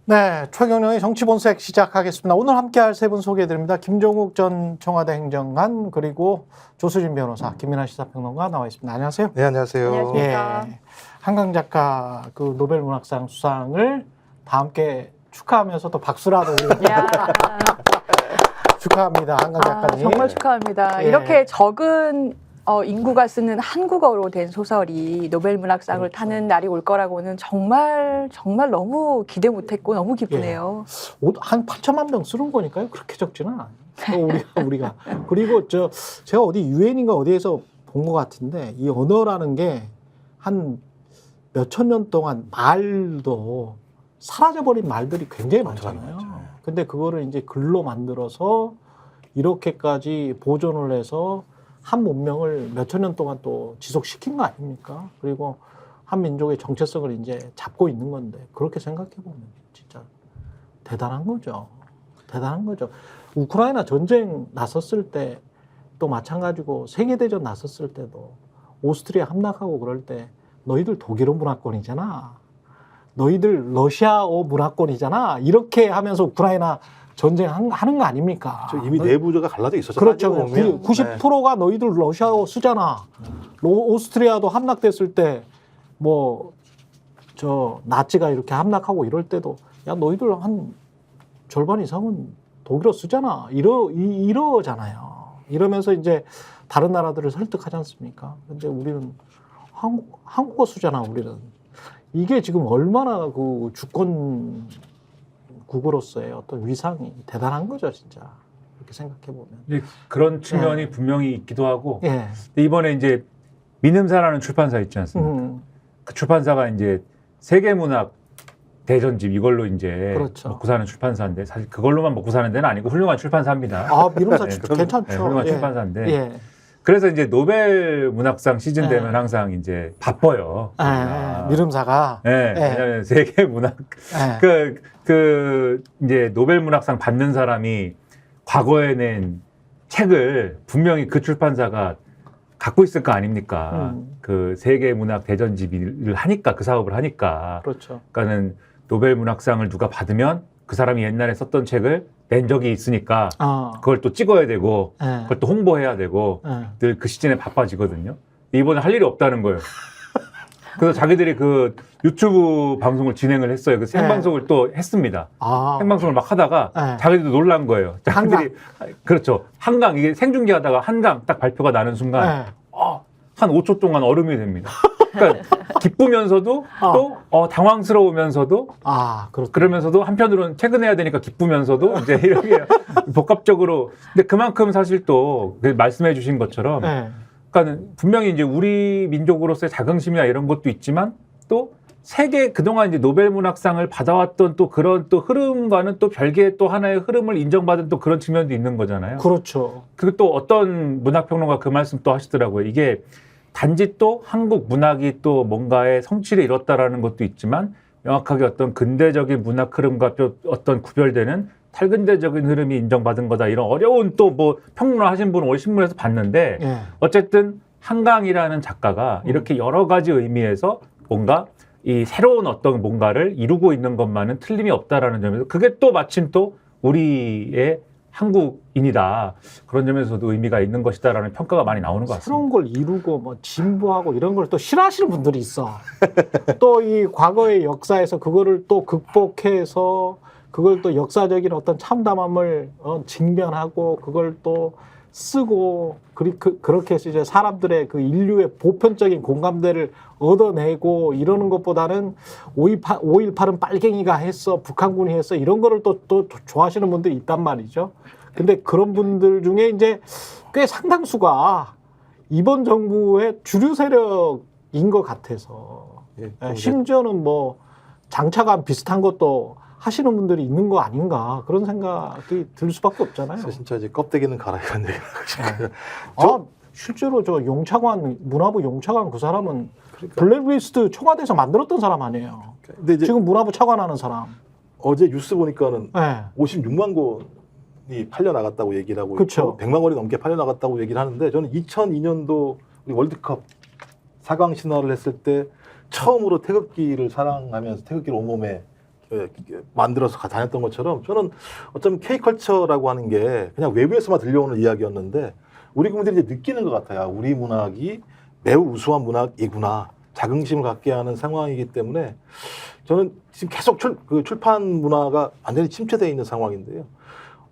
네, 최경영의 정치본색 시작하겠습니다. 오늘 함께할 세 분 소개해드립니다. 김종욱 전 청와대 행정관 그리고 조수진 변호사, 김민하 시사평론가 나와 있습니다. 안녕하세요. 네, 안녕하세요. 안녕하십니까. 예, 한강 작가 그 노벨 문학상 수상을 다 함께 축하하면서 또 박수라도 야, 축하합니다. 한강 작가님. 정말 축하합니다. 예. 이렇게 적은 인구가 쓰는 한국어로 된 소설이 노벨 문학상을 그렇죠. 타는 날이 올 거라고는 정말 너무 기대 못했고 너무 기쁘네요. 한 8천만 명 쓰는 거니까요. 그렇게 적지는 않아요. 우리가. 그리고 제가 어디 유엔인가 어디에서 본 것 같은데 이 언어라는 게 한 몇천 년 동안 말도 사라져버린 말들이 굉장히 많잖아요. 근데 그거를 이제 글로 만들어서 이렇게까지 보존을 해서 한 문명을 몇천 년 동안 또 지속시킨 거 아닙니까? 그리고 한 민족의 정체성을 이제 잡고 있는 건데 그렇게 생각해 보면 진짜 대단한 거죠. 대단한 거죠. 우크라이나 전쟁 났었을 때 또 마찬가지고 세계대전 났었을 때도 오스트리아 함락하고 그럴 때 너희들 독일어 문화권이잖아. 너희들 러시아어 문화권이잖아. 이렇게 하면서 우크라이나 전쟁하는 거 아닙니까? 이미 내부가 갈라져 있었죠. 그렇죠. 90%가 너희들 러시아어 쓰잖아. 오스트리아도 함락됐을 때 뭐 나치가 이렇게 함락하고 이럴 때도 야 너희들 한 절반 이상은 독일어 쓰잖아. 이러잖아요. 이러면서 이제 다른 나라들을 설득하지 않습니까? 근데 우리는 한국어 쓰잖아. 우리는 이게 지금 얼마나 그 주권 국으로서의 어떤 위상이 대단한 거죠, 진짜. 이렇게 생각해 보면. 그런 측면이 분명히 있기도 하고. 예. 근데 이번에 이제 민음사라는 출판사 있지 않습니까? 그 출판사가 이제 세계문학 대전집 이걸로 이제 그렇죠. 먹고 사는 출판사인데 사실 그걸로만 먹고 사는 데는 아니고 훌륭한 출판사입니다. 아, 민음사 네, 괜찮죠. 네, 훌륭한 예. 출판사인데. 예. 그래서 이제 노벨 문학상 시즌 네. 되면 항상 이제 바빠요. 민음사가. 네, 예. 왜냐면 세계 문학 예. 이제 노벨 문학상 받는 사람이 과거에 낸 책을 분명히 그 출판사가 갖고 있을 거 아닙니까? 그 세계 문학 대전집을 하니까 그 사업을 하니까. 그렇죠. 그러니까는 노벨 문학상을 누가 받으면 그 사람이 옛날에 썼던 책을 낸 적이 있으니까 그걸 또 찍어야 되고 예. 그걸 또 홍보해야 되고 예. 늘 그 시즌에 바빠지거든요. 이번에 할 일이 없다는 거예요. 그래서 자기들이 그 유튜브 방송을 진행을 했어요. 그 생방송을 또 했습니다. 생방송을 막 하다가 자기들도 놀란 거예요. 자기들이 그렇죠. 한강 이게 생중계하다가 한강 딱 발표가 나는 순간 한 5초 동안 얼음이 됩니다. 그러니까 기쁘면서도 또 당황스러우면서도 그렇죠. 그러면서도 한편으로는 퇴근해야 되니까 기쁘면서도 이제 이렇게 복합적으로 근데 그만큼 사실 또 말씀해 주신 것처럼 그러니까 분명히 이제 우리 민족으로서의 자긍심이나 이런 것도 있지만 또 세계 그동안 이제 노벨 문학상을 받아왔던 또 그런 또 흐름과는 또 별개의 또 하나의 흐름을 인정받은 또 그런 측면도 있는 거잖아요. 그렇죠. 그리고 또 어떤 문학평론가 그 말씀 또 하시더라고요. 이게 단지 또 한국 문학이 또 뭔가의 성취를 이뤘다라는 것도 있지만 명확하게 어떤 근대적인 문학 흐름과 또 어떤 구별되는 탈근대적인 흐름이 인정받은 거다. 이런 어려운 또 뭐 평론을 하신 분은 오늘 신문에서 봤는데 어쨌든 한강이라는 작가가 이렇게 여러 가지 의미에서 뭔가 이 새로운 어떤 뭔가를 이루고 있는 것만은 틀림이 없다라는 점에서 그게 또 마침 또 우리의 한국인이다. 그런 점에서도 의미가 있는 것이다라는 평가가 많이 나오는 것 같습니다. 새로운 걸 이루고 뭐 진보하고 이런 걸 또 싫어하시는 분들이 있어. 또 이 과거의 역사에서 그거를 또 극복해서 그걸 또 역사적인 어떤 참담함을 직면하고 그걸 또 쓰고 그렇게 해서 이제 사람들의 그 인류의 보편적인 공감대를 얻어내고 이러는 것보다는 5.18은 빨갱이가 했어, 북한군이 했어 이런 거를 또 좋아하시는 분들이 있단 말이죠. 근데 그런 분들 중에 이제 꽤 상당수가 이번 정부의 주류 세력인 것 같아서 심지어는 뭐 장차관 비슷한 것도 하시는 분들이 있는 거 아닌가 그런 생각이 들 수밖에 없잖아요. 진짜 이제 껍데기는 갈아야하는 얘기를 실제로 저 용차관 문화부 용차관 그 사람은 블랙리스트 청와대에서 만들었던 사람 아니에요. 근데 이제 지금 문화부 차관하는 사람. 어제 뉴스 보니까는 56만 권이 팔려 나갔다고 얘기를 하고 그쵸. 있고 100만 권이 넘게 팔려 나갔다고 얘기를 하는데 저는 2002년도 우리 월드컵 4강 신화를 했을 때 처음으로 태극기를 사랑하면서 태극기를 온몸에 만들어서 다녔던 것처럼 저는 어쩌면 K컬처라고 하는 게 그냥 외부에서만 들려오는 이야기였는데 우리 국민들이 이제 느끼는 것 같아요. 우리 문학이 매우 우수한 문학이구나. 자긍심을 갖게 하는 상황이기 때문에 저는 지금 계속 출판 문화가 완전히 침체되어 있는 상황인데요.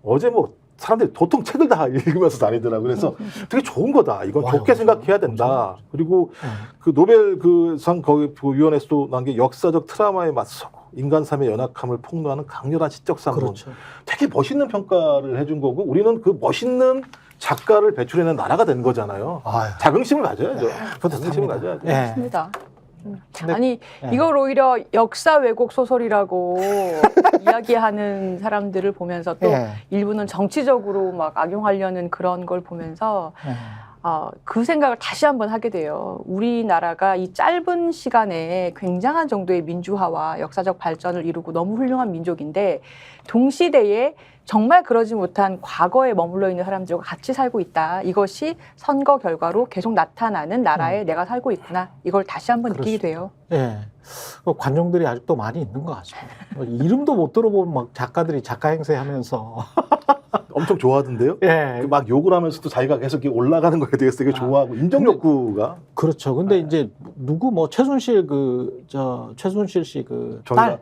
어제 뭐 사람들이 도통 책을 다 읽으면서 다니더라고요. 그래서 되게 좋은 거다. 이건 좋게 생각해야 된다. 그리고 그 노벨 상 거기 위원회에서도 난 게 역사적 트라우마에 맞서고 인간 삶의 연약함을 폭로하는 강렬한 시적 산문. 그렇죠. 되게 멋있는 평가를 해준 거고 우리는 그 멋있는 작가를 배출해낸 나라가 된 거잖아요. 아유. 자긍심을 가져야죠. 뿌듯합니다. 자긍심을 가져야죠. 예. 맞습니다. 근데- 아니 예. 이걸 오히려 역사 왜곡 소설이라고 이야기하는 사람들을 보면서 또 예. 일부는 정치적으로 막 악용하려는 그런 걸 보면서 예. 그 생각을 다시 한번 하게 돼요. 우리나라가 이 짧은 시간에 굉장한 정도의 민주화와 역사적 발전을 이루고 너무 훌륭한 민족인데 동시대에 정말 그러지 못한 과거에 머물러 있는 사람들과 같이 살고 있다. 이것이 선거 결과로 계속 나타나는 나라에 내가 살고 있구나. 이걸 다시 한번 느끼게 돼요. 예. 그 관종들이 아직도 많이 있는 것 같습니다. 이름도 못 들어본 막 작가들이 작가 행세하면서 엄청 좋아하던데요. 예. 막 욕을 하면서도 자기가 계속 이렇게 올라가는 거에 대해서 되게 좋아하고 인정 욕구가 그렇죠. 근데 네. 이제 누구 뭐 최순실 최순실 씨 정의가-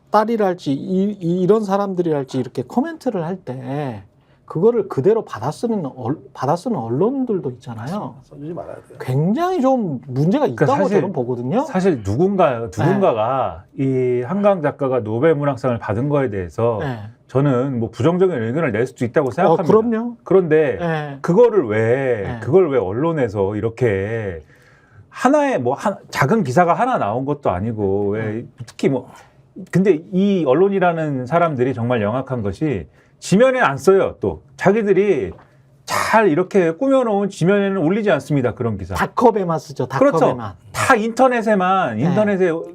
딸이랄지 이런 사람들이랄지 이렇게 코멘트를 할 때 그거를 그대로 받아 쓰는 언론들도 있잖아요. 써주지 말아야 돼요. 굉장히 좀 문제가 있다고 그러니까 사실- 저는 보거든요. 사실 누군가가 이 한강 작가가 노벨 문학상을 받은 거에 대해서 예. 저는 뭐 부정적인 의견을 낼 수도 있다고 생각합니다. 그럼요. 그런데 예. 그걸 네. 왜 언론에서 이렇게 하나의 작은 기사가 하나 나온 것도 아니고 왜 특히 근데 이 언론이라는 사람들이 정말 영악한 것이 지면에 안 써요. 또 자기들이 잘 이렇게 꾸며놓은 지면에는 올리지 않습니다. 그런 기사. 닷컴에만 쓰죠. 그렇죠. 닷컴에만. 다 인터넷에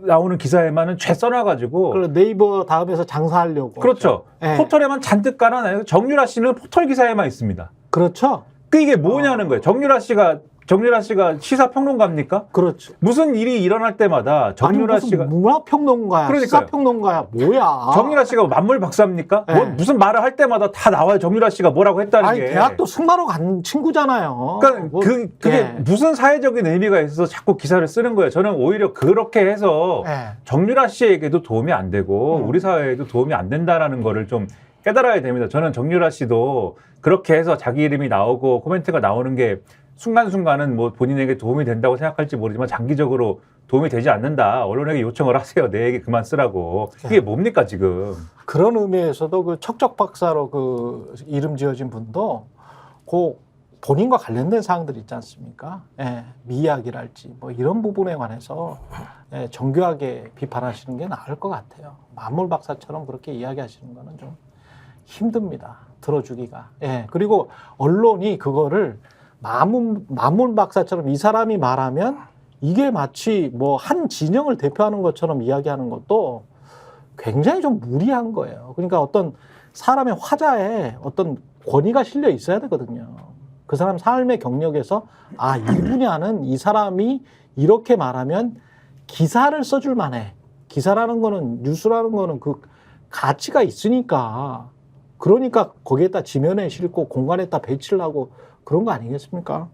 나오는 기사에만은 죄 써놔가지고. 그리고 네이버 다음에서 장사하려고. 그렇죠. 예. 포털에만 잔뜩 깔아놔요. 정유라 씨는 포털 기사에만 있습니다. 그렇죠. 이게 뭐냐는 거예요. 정유라 씨가 시사평론가입니까? 그렇죠. 무슨 일이 일어날 때마다 정유라 아니, 무슨 씨가 문화평론가야, 그러니까요. 시사평론가야, 뭐야? 정유라 씨가 만물 박사입니까? 네. 무슨 말을 할 때마다 다 나와요. 정유라 씨가 뭐라고 했다는 아니 게. 대학도 승마로 간 친구잖아요. 그러니까 그게 예. 무슨 사회적인 의미가 있어서 자꾸 기사를 쓰는 거예요. 저는 오히려 그렇게 해서 예. 정유라 씨에게도 도움이 안 되고 우리 사회에도 도움이 안 된다라는 거를 좀 깨달아야 됩니다. 저는 정유라 씨도 그렇게 해서 자기 이름이 나오고 코멘트가 나오는 게 순간순간은 뭐 본인에게 도움이 된다고 생각할지 모르지만 장기적으로 도움이 되지 않는다. 언론에게 요청을 하세요. 내 얘기 그만 쓰라고. 이게 뭡니까 지금. 그런 의미에서도 그 척적 박사로 그 이름 지어진 분도 그 본인과 관련된 사항들 있지 않습니까? 예, 미이야기랄지 뭐 이런 부분에 관해서 정교하게 비판하시는 게 나을 것 같아요. 만물 박사처럼 그렇게 이야기하시는 거는 좀 힘듭니다. 들어주기가. 예, 그리고 언론이 그거를 만물 박사처럼 이 사람이 말하면 이게 마치 뭐 한 진영을 대표하는 것처럼 이야기하는 것도 굉장히 좀 무리한 거예요. 그러니까 어떤 사람의 화자에 어떤 권위가 실려 있어야 되거든요. 그 사람 삶의 경력에서 이 분야는 이 사람이 이렇게 말하면 기사를 써줄 만해. 기사라는 거는 뉴스라는 거는 그 가치가 있으니까 그러니까 거기에다 지면에 싣고 공간에다 배치를 하고 그런 거 아니겠습니까?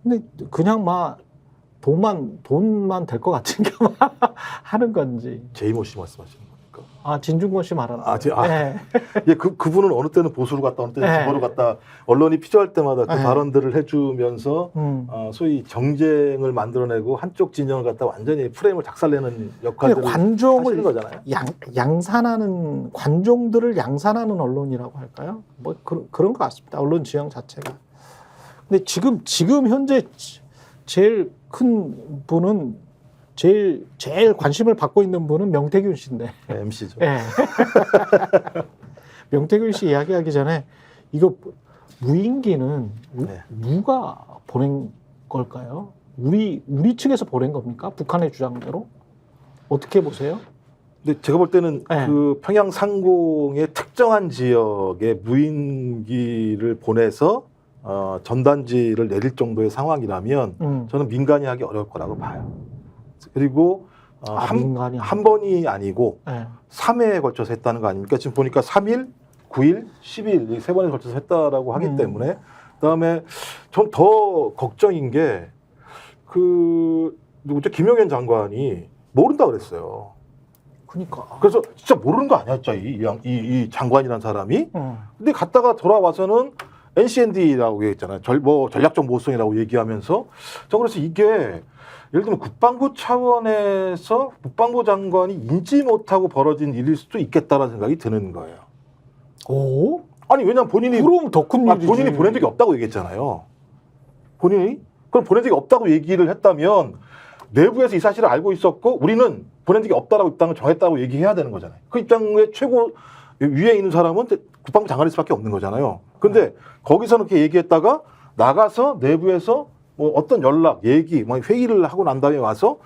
근데 그냥 막 돈만 될 것 같은 게 하는 건지. 제이모 씨 말씀하시는 겁니까? 진중권 씨 말하는 예, 그분은 어느 때는 보수로 갔다 어느 때는 네. 진보로 갔다 언론이 필요할 때마다 그 네. 발언들을 해주면서 소위 정쟁을 만들어내고 한쪽 진영을 갖다 완전히 프레임을 작살내는 역할들을 관종을 하시는 거잖아요. 양산하는 관종들을 양산하는 언론이라고 할까요? 뭐 그런 것 같습니다. 언론 지형 자체가. 근데 지금 현재 제일 큰 분은 제일 관심을 받고 있는 분은 명태균 씨인데. 네, MC죠. 예. 명태균 씨 이야기하기 전에 이거 무인기는 네. 누가 보낸 걸까요? 우리 측에서 보낸 겁니까? 북한의 주장대로? 어떻게 보세요? 근데 제가 볼 때는 네. 그 평양 상공의 특정한 지역에 무인기를 보내서 전단지를 내릴 정도의 상황이라면 저는 민간이 하기 어려울 거라고 봐요. 그리고 민간이 한 번이 아니고 네. 3회에 걸쳐서 했다는 거 아닙니까? 지금 보니까 3일, 9일, 10일 이 세 번에 걸쳐서 했다라고 하기 때문에 그다음에 좀 더 걱정인 게 그 누구죠? 김용현 장관이 모른다 그랬어요. 그러니까. 그래서 진짜 모르는 거 아니었죠, 이 장관이라는 사람이. 근데 갔다가 돌아와서는 NCND라고 얘기했잖아요. 전략적 모호성이라고 얘기하면서 저 그래서 이게 예를 들면 국방부 차원에서 국방부 장관이 인지 못하고 벌어진 일일 수도 있겠다라는 생각이 드는 거예요. 오? 아니 왜냐면 본인이 그럼 더 큰 일이지. 본인이 보낸 적이 없다고 얘기했잖아요. 본인이 그럼 보낸 적이 없다고 얘기를 했다면 내부에서 이 사실을 알고 있었고 우리는 보낸 적이 없다라고 입장을 정했다고 얘기해야 되는 거잖아요. 그 입장에 최고 위에 있는 사람은 국방부 장관일 수밖에 없는 거잖아요. 근데 거기서는 그렇게 얘기했다가 나가서 내부에서 뭐 어떤 연락, 얘기, 뭐 회의를 하고 난 다음에 와서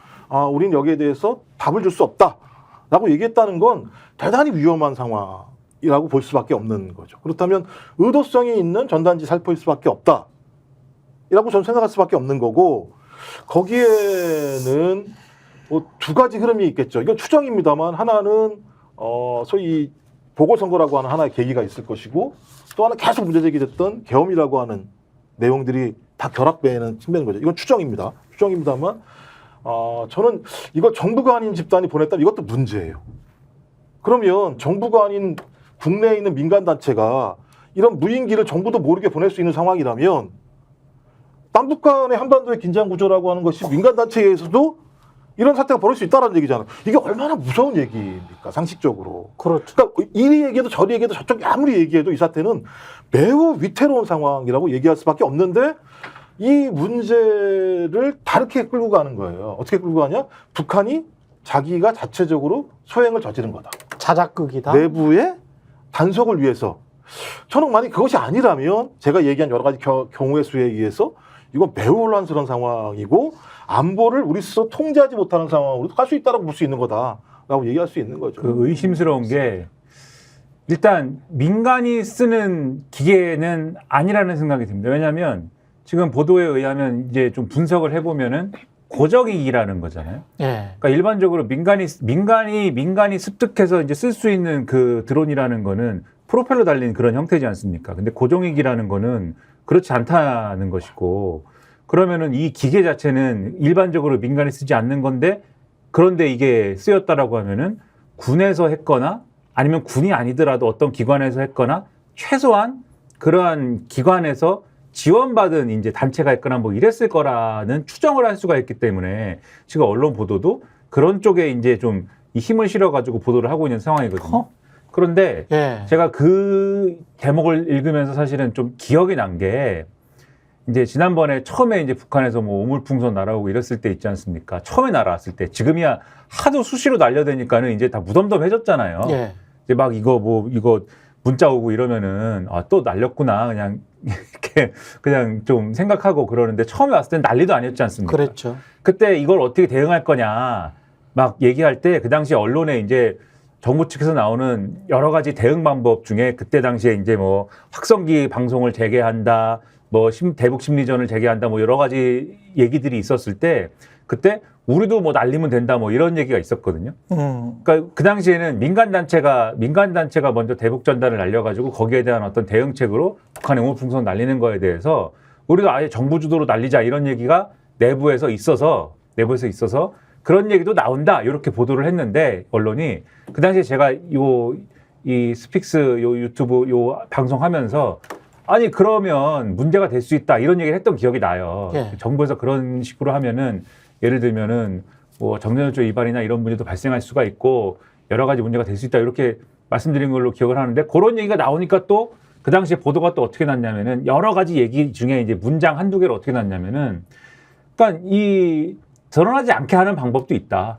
우리는 여기에 대해서 답을 줄 수 없다라고 얘기했다는 건 대단히 위험한 상황이라고 볼 수밖에 없는 거죠. 그렇다면 의도성이 있는 전단지 살포일 수밖에 없다라고 저는 생각할 수밖에 없는 거고 거기에는 뭐 두 가지 흐름이 있겠죠. 이건 추정입니다만 하나는 소위 보궐선거라고 하는 하나의 계기가 있을 것이고 또 하나 계속 문제제기됐던 계엄이라고 하는 내용들이 다 결합되는 측면인 거죠. 이건 추정입니다. 추정입니다만 저는 이걸 정부가 아닌 집단이 보냈다면 이것도 문제예요. 그러면 정부가 아닌 국내에 있는 민간단체가 이런 무인기를 정부도 모르게 보낼 수 있는 상황이라면 남북 간의 한반도의 긴장 구조라고 하는 것이 민간단체에서도 이런 사태가 벌어질 수 있다는 얘기잖아요. 이게 얼마나 무서운 얘기입니까? 상식적으로. 그렇죠. 그러니까 이리 얘기해도 저리 얘기해도 저쪽이 아무리 얘기해도 이 사태는 매우 위태로운 상황이라고 얘기할 수밖에 없는데 이 문제를 다르게 끌고 가는 거예요. 어떻게 끌고 가냐? 북한이 자기가 자체적으로 소행을 저지른 거다. 자작극이다. 내부의 단속을 위해서. 저는 만약 그것이 아니라면 제가 얘기한 여러 가지 경우의 수에 의해서 이건 매우 혼란스러운 상황이고 안보를 우리 스스로 통제하지 못하는 상황으로 갈 수 있다고 볼 수 있는 거다라고 얘기할 수 있는 거죠. 그 의심스러운 게 일단 민간이 쓰는 기계는 아니라는 생각이 듭니다. 왜냐하면 지금 보도에 의하면 이제 좀 분석을 해보면은 고정이기라는 거잖아요. 예. 그러니까 일반적으로 민간이 습득해서 이제 쓸 수 있는 그 드론이라는 거는 프로펠러 달린 그런 형태지 않습니까? 근데 고정이기라는 거는 그렇지 않다는 것이고, 그러면은 이 기계 자체는 일반적으로 민간이 쓰지 않는 건데, 그런데 이게 쓰였다라고 하면은 군에서 했거나 아니면 군이 아니더라도 어떤 기관에서 했거나 최소한 그러한 기관에서 지원받은 이제 단체가 있거나 뭐 이랬을 거라는 추정을 할 수가 있기 때문에 지금 언론 보도도 그런 쪽에 이제 좀 이 힘을 실어가지고 보도를 하고 있는 상황이거든요. 그런데 예. 제가 그 대목을 읽으면서 사실은 좀 기억이 난 게 이제 지난번에 처음에 이제 북한에서 뭐 오물풍선 날아오고 이랬을 때 있지 않습니까? 처음에 날아왔을 때 지금이야 하도 수시로 날려대니까는 이제 다 무덤덤해졌잖아요. 예. 이제 막 이거 문자 오고 이러면은 또 날렸구나 그냥 이렇게 그냥 좀 생각하고 그러는데 처음에 왔을 땐 난리도 아니었지 않습니까? 그랬죠. 그때 이걸 어떻게 대응할 거냐 막 얘기할 때 그 당시 언론에 이제 정부 측에서 나오는 여러 가지 대응 방법 중에 그때 당시에 이제 뭐 확성기 방송을 재개한다, 뭐 대북 심리전을 재개한다, 뭐 여러 가지 얘기들이 있었을 때 그때 우리도 뭐 날리면 된다, 뭐 이런 얘기가 있었거든요. 그러니까 그 당시에는 민간 단체가 먼저 대북 전단을 날려가지고 거기에 대한 어떤 대응책으로 북한의 오물풍선 날리는 거에 대해서 우리도 아예 정부 주도로 날리자 이런 얘기가 내부에서 있어서 그런 얘기도 나온다 이렇게 보도를 했는데 언론이 그 당시에 제가 이 스픽스 요 유튜브 요 방송하면서 아니 그러면 문제가 될 수 있다 이런 얘기를 했던 기억이 나요. 예. 정부에서 그런 식으로 하면은 예를 들면은 뭐 정전협조 위반이나 이런 문제도 발생할 수가 있고 여러 가지 문제가 될 수 있다 이렇게 말씀드린 걸로 기억을 하는데 그런 얘기가 나오니까 또 그 당시에 보도가 또 어떻게 났냐면은 여러 가지 얘기 중에 이제 문장 한두 개를 어떻게 났냐면은 그러니까 이 드러나지 않게 하는 방법도 있다.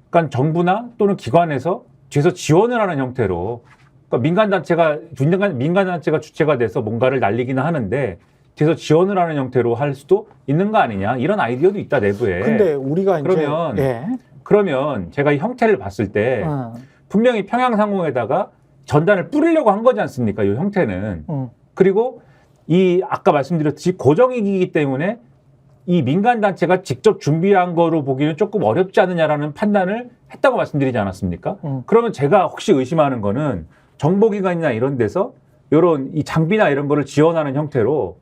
그러니까 정부나 또는 기관에서 뒤에서 지원을 하는 형태로 그러니까 민간 단체가 주체가 돼서 뭔가를 날리기는 하는데 뒤에서 지원을 하는 형태로 할 수도 있는 거 아니냐 이런 아이디어도 있다 내부에. 근데 우리가 그러면 이제 그러면 제가 이 형태를 봤을 때 분명히 평양 상공에다가 전단을 뿌리려고 한 거지 않습니까? 이 형태는. 그리고 이 아까 말씀드렸듯이 고정이기 때문에 이 민간 단체가 직접 준비한 거로 보기는 조금 어렵지 않느냐라는 판단을 했다고 말씀드리지 않았습니까? 그러면 제가 혹시 의심하는 거는 정보기관이나 이런 데서 이런 이 장비나 이런 거를 지원하는 형태로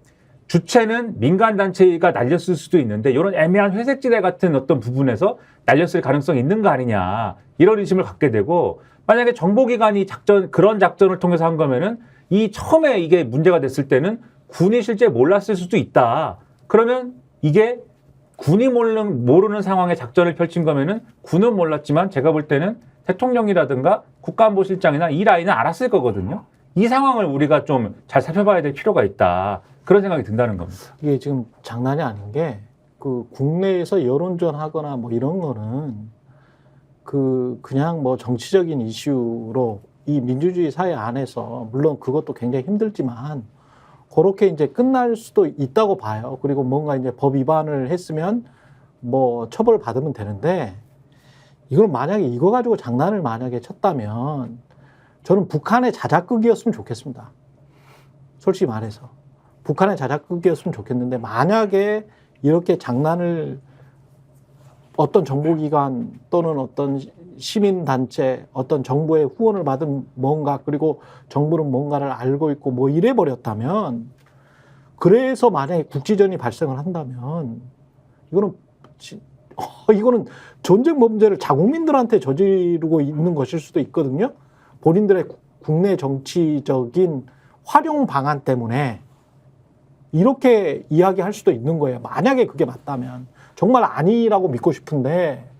주체는 민간 단체가 날렸을 수도 있는데 이런 애매한 회색지대 같은 어떤 부분에서 날렸을 가능성이 있는 거 아니냐 이런 의심을 갖게 되고 만약에 정보기관이 그런 작전을 통해서 한 거면은 이 처음에 이게 문제가 됐을 때는 군이 실제 몰랐을 수도 있다. 그러면 이게 군이 모르는 상황에 작전을 펼친 거면은 군은 몰랐지만 제가 볼 때는 대통령이라든가 국가안보실장이나 이 라인은 알았을 거거든요. 이 상황을 우리가 좀 잘 살펴봐야 될 필요가 있다. 그런 생각이 든다는 겁니다. 이게 지금 장난이 아닌 게 그 국내에서 여론전하거나 뭐 이런 거는 그냥 뭐 정치적인 이슈로 이 민주주의 사회 안에서 물론 그것도 굉장히 힘들지만 그렇게 이제 끝날 수도 있다고 봐요. 그리고 뭔가 이제 법 위반을 했으면 뭐 처벌을 받으면 되는데 이걸 만약에 이거 가지고 장난을 만약에 쳤다면 저는 북한의 자작극이었으면 좋겠습니다. 솔직히 말해서. 북한의 자작극이었으면 좋겠는데 만약에 이렇게 장난을 어떤 정보기관 또는 어떤 시민단체 어떤 정부의 후원을 받은 뭔가 그리고 정부는 뭔가를 알고 있고 뭐 이래 버렸다면 그래서 만약에 국지전이 발생을 한다면 이거는 전쟁 범죄를 자국민들한테 저지르고 있는 것일 수도 있거든요. 본인들의 국내 정치적인 활용 방안 때문에 이렇게 이야기할 수도 있는 거예요. 만약에 그게 맞다면. 정말 아니라고 믿고 싶은데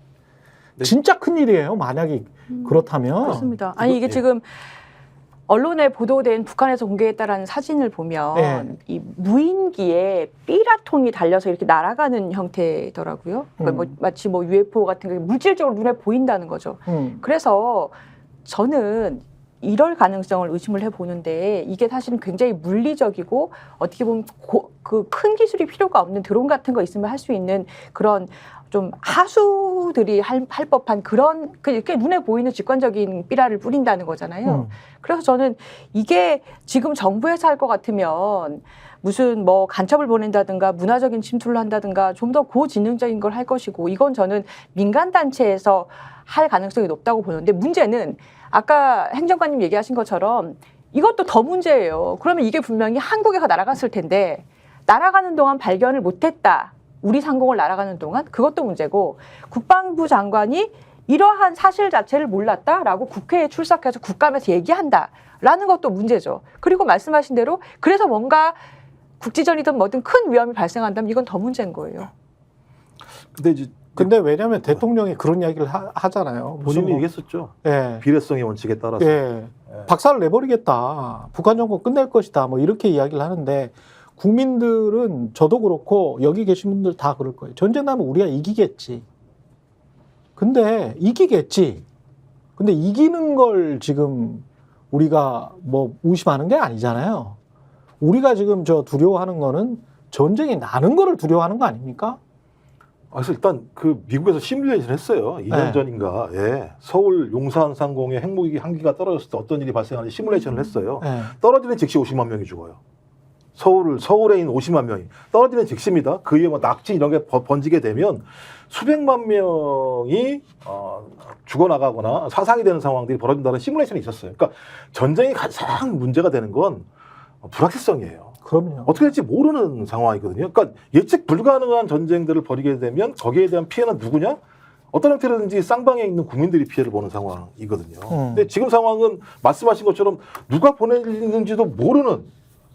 진짜 큰일이에요. 만약에 그렇다면. 그렇습니다. 아니 이게 지금 언론에 보도된 북한에서 공개했다라는 사진을 보면 네. 이 무인기에 삐라통이 달려서 이렇게 날아가는 형태더라고요. 그러니까 뭐 마치 뭐 UFO 같은 게 물질적으로 눈에 보인다는 거죠. 그래서 저는 이럴 가능성을 의심을 해보는데 이게 사실은 굉장히 물리적이고 어떻게 보면 그 큰 기술이 필요가 없는 드론 같은 거 있으면 할 수 있는 그런 좀 하수들이 할 법한 그런 이렇게 눈에 보이는 직관적인 삐라를 뿌린다는 거잖아요. 그래서 저는 이게 지금 정부에서 할 것 같으면 무슨 뭐 간첩을 보낸다든가 문화적인 침투를 한다든가 좀 더 고지능적인 걸 할 것이고 이건 저는 민간 단체에서 할 가능성이 높다고 보는데 문제는 아까 행정관님 얘기하신 것처럼 이것도 더 문제예요. 그러면 이게 분명히 한국에서 날아갔을 텐데 날아가는 동안 발견을 못했다. 우리 상공을 날아가는 동안 그것도 문제고 국방부 장관이 이러한 사실 자체를 몰랐다라고 국회에 출석해서 국감에서 얘기한다라는 것도 문제죠. 그리고 말씀하신 대로 그래서 뭔가 국지전이든 뭐든 큰 위험이 발생한다면 이건 더 문제인 거예요. 근데 왜냐하면 대통령이 그런 이야기를 하잖아요. 본인이 얘기했었죠. 예. 비례성의 원칙에 따라서. 예. 박살을 내버리겠다. 북한 정권 끝낼 것이다. 뭐 이렇게 이야기를 하는데 국민들은 저도 그렇고 여기 계신 분들 다 그럴 거예요. 전쟁 나면 우리가 이기겠지. 근데 이기겠지. 근데 이기는 걸 지금 우리가 뭐 의심하는 게 아니잖아요. 우리가 지금 두려워하는 거는 전쟁이 나는 거를 두려워하는 거 아닙니까? 그래서 일단 그 미국에서 시뮬레이션 했어요. 2년 네. 전인가. 예. 서울 용산 상공에 핵무기 한 기가 떨어졌을 때 어떤 일이 발생하는지 시뮬레이션을 했어요. 예. 떨어지는 즉시 50만 명이 죽어요. 서울에 있는 50만 명이 떨어지는 즉시입니다. 그 이후에 뭐 낙지 이런 게 번지게 되면 수백만 명이 죽어나가거나 사상이 되는 상황들이 벌어진다는 시뮬레이션이 있었어요. 그러니까 전쟁이 가장 문제가 되는 건 불확실성이에요. 그럼요. 어떻게 될지 모르는 상황이거든요. 그러니까 예측 불가능한 전쟁들을 벌이게 되면 거기에 대한 피해는 누구냐? 어떤 형태로든지 쌍방에 있는 국민들이 피해를 보는 상황이거든요. 근데 지금 상황은 말씀하신 것처럼 누가 보내는지도 모르는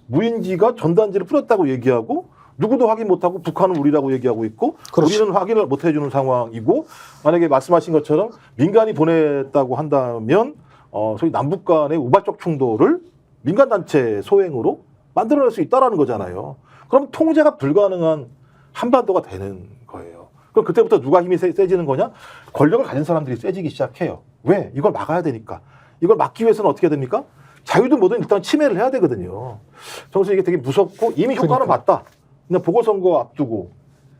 무인기가 전단지를 뿌렸다고 얘기하고 누구도 확인 못하고 북한은 우리라고 얘기하고 있고 그렇지. 우리는 확인을 못 해주는 상황이고 만약에 말씀하신 것처럼 민간이 보냈다고 한다면 소위 남북 간의 우발적 충돌을 민간단체 소행으로 만들어낼 수 있다라는 거잖아요. 그럼 통제가 불가능한 한반도가 되는 거예요. 그럼 그때부터 누가 힘이 세지는 거냐? 권력을 가진 사람들이 세지기 시작해요. 왜? 이걸 막아야 되니까. 이걸 막기 위해서는 어떻게 됩니까? 자유든 뭐든 일단 침해를 해야 되거든요. 정서 이게 되게 무섭고 이미 효과는 봤다. 그냥 보궐선거 앞두고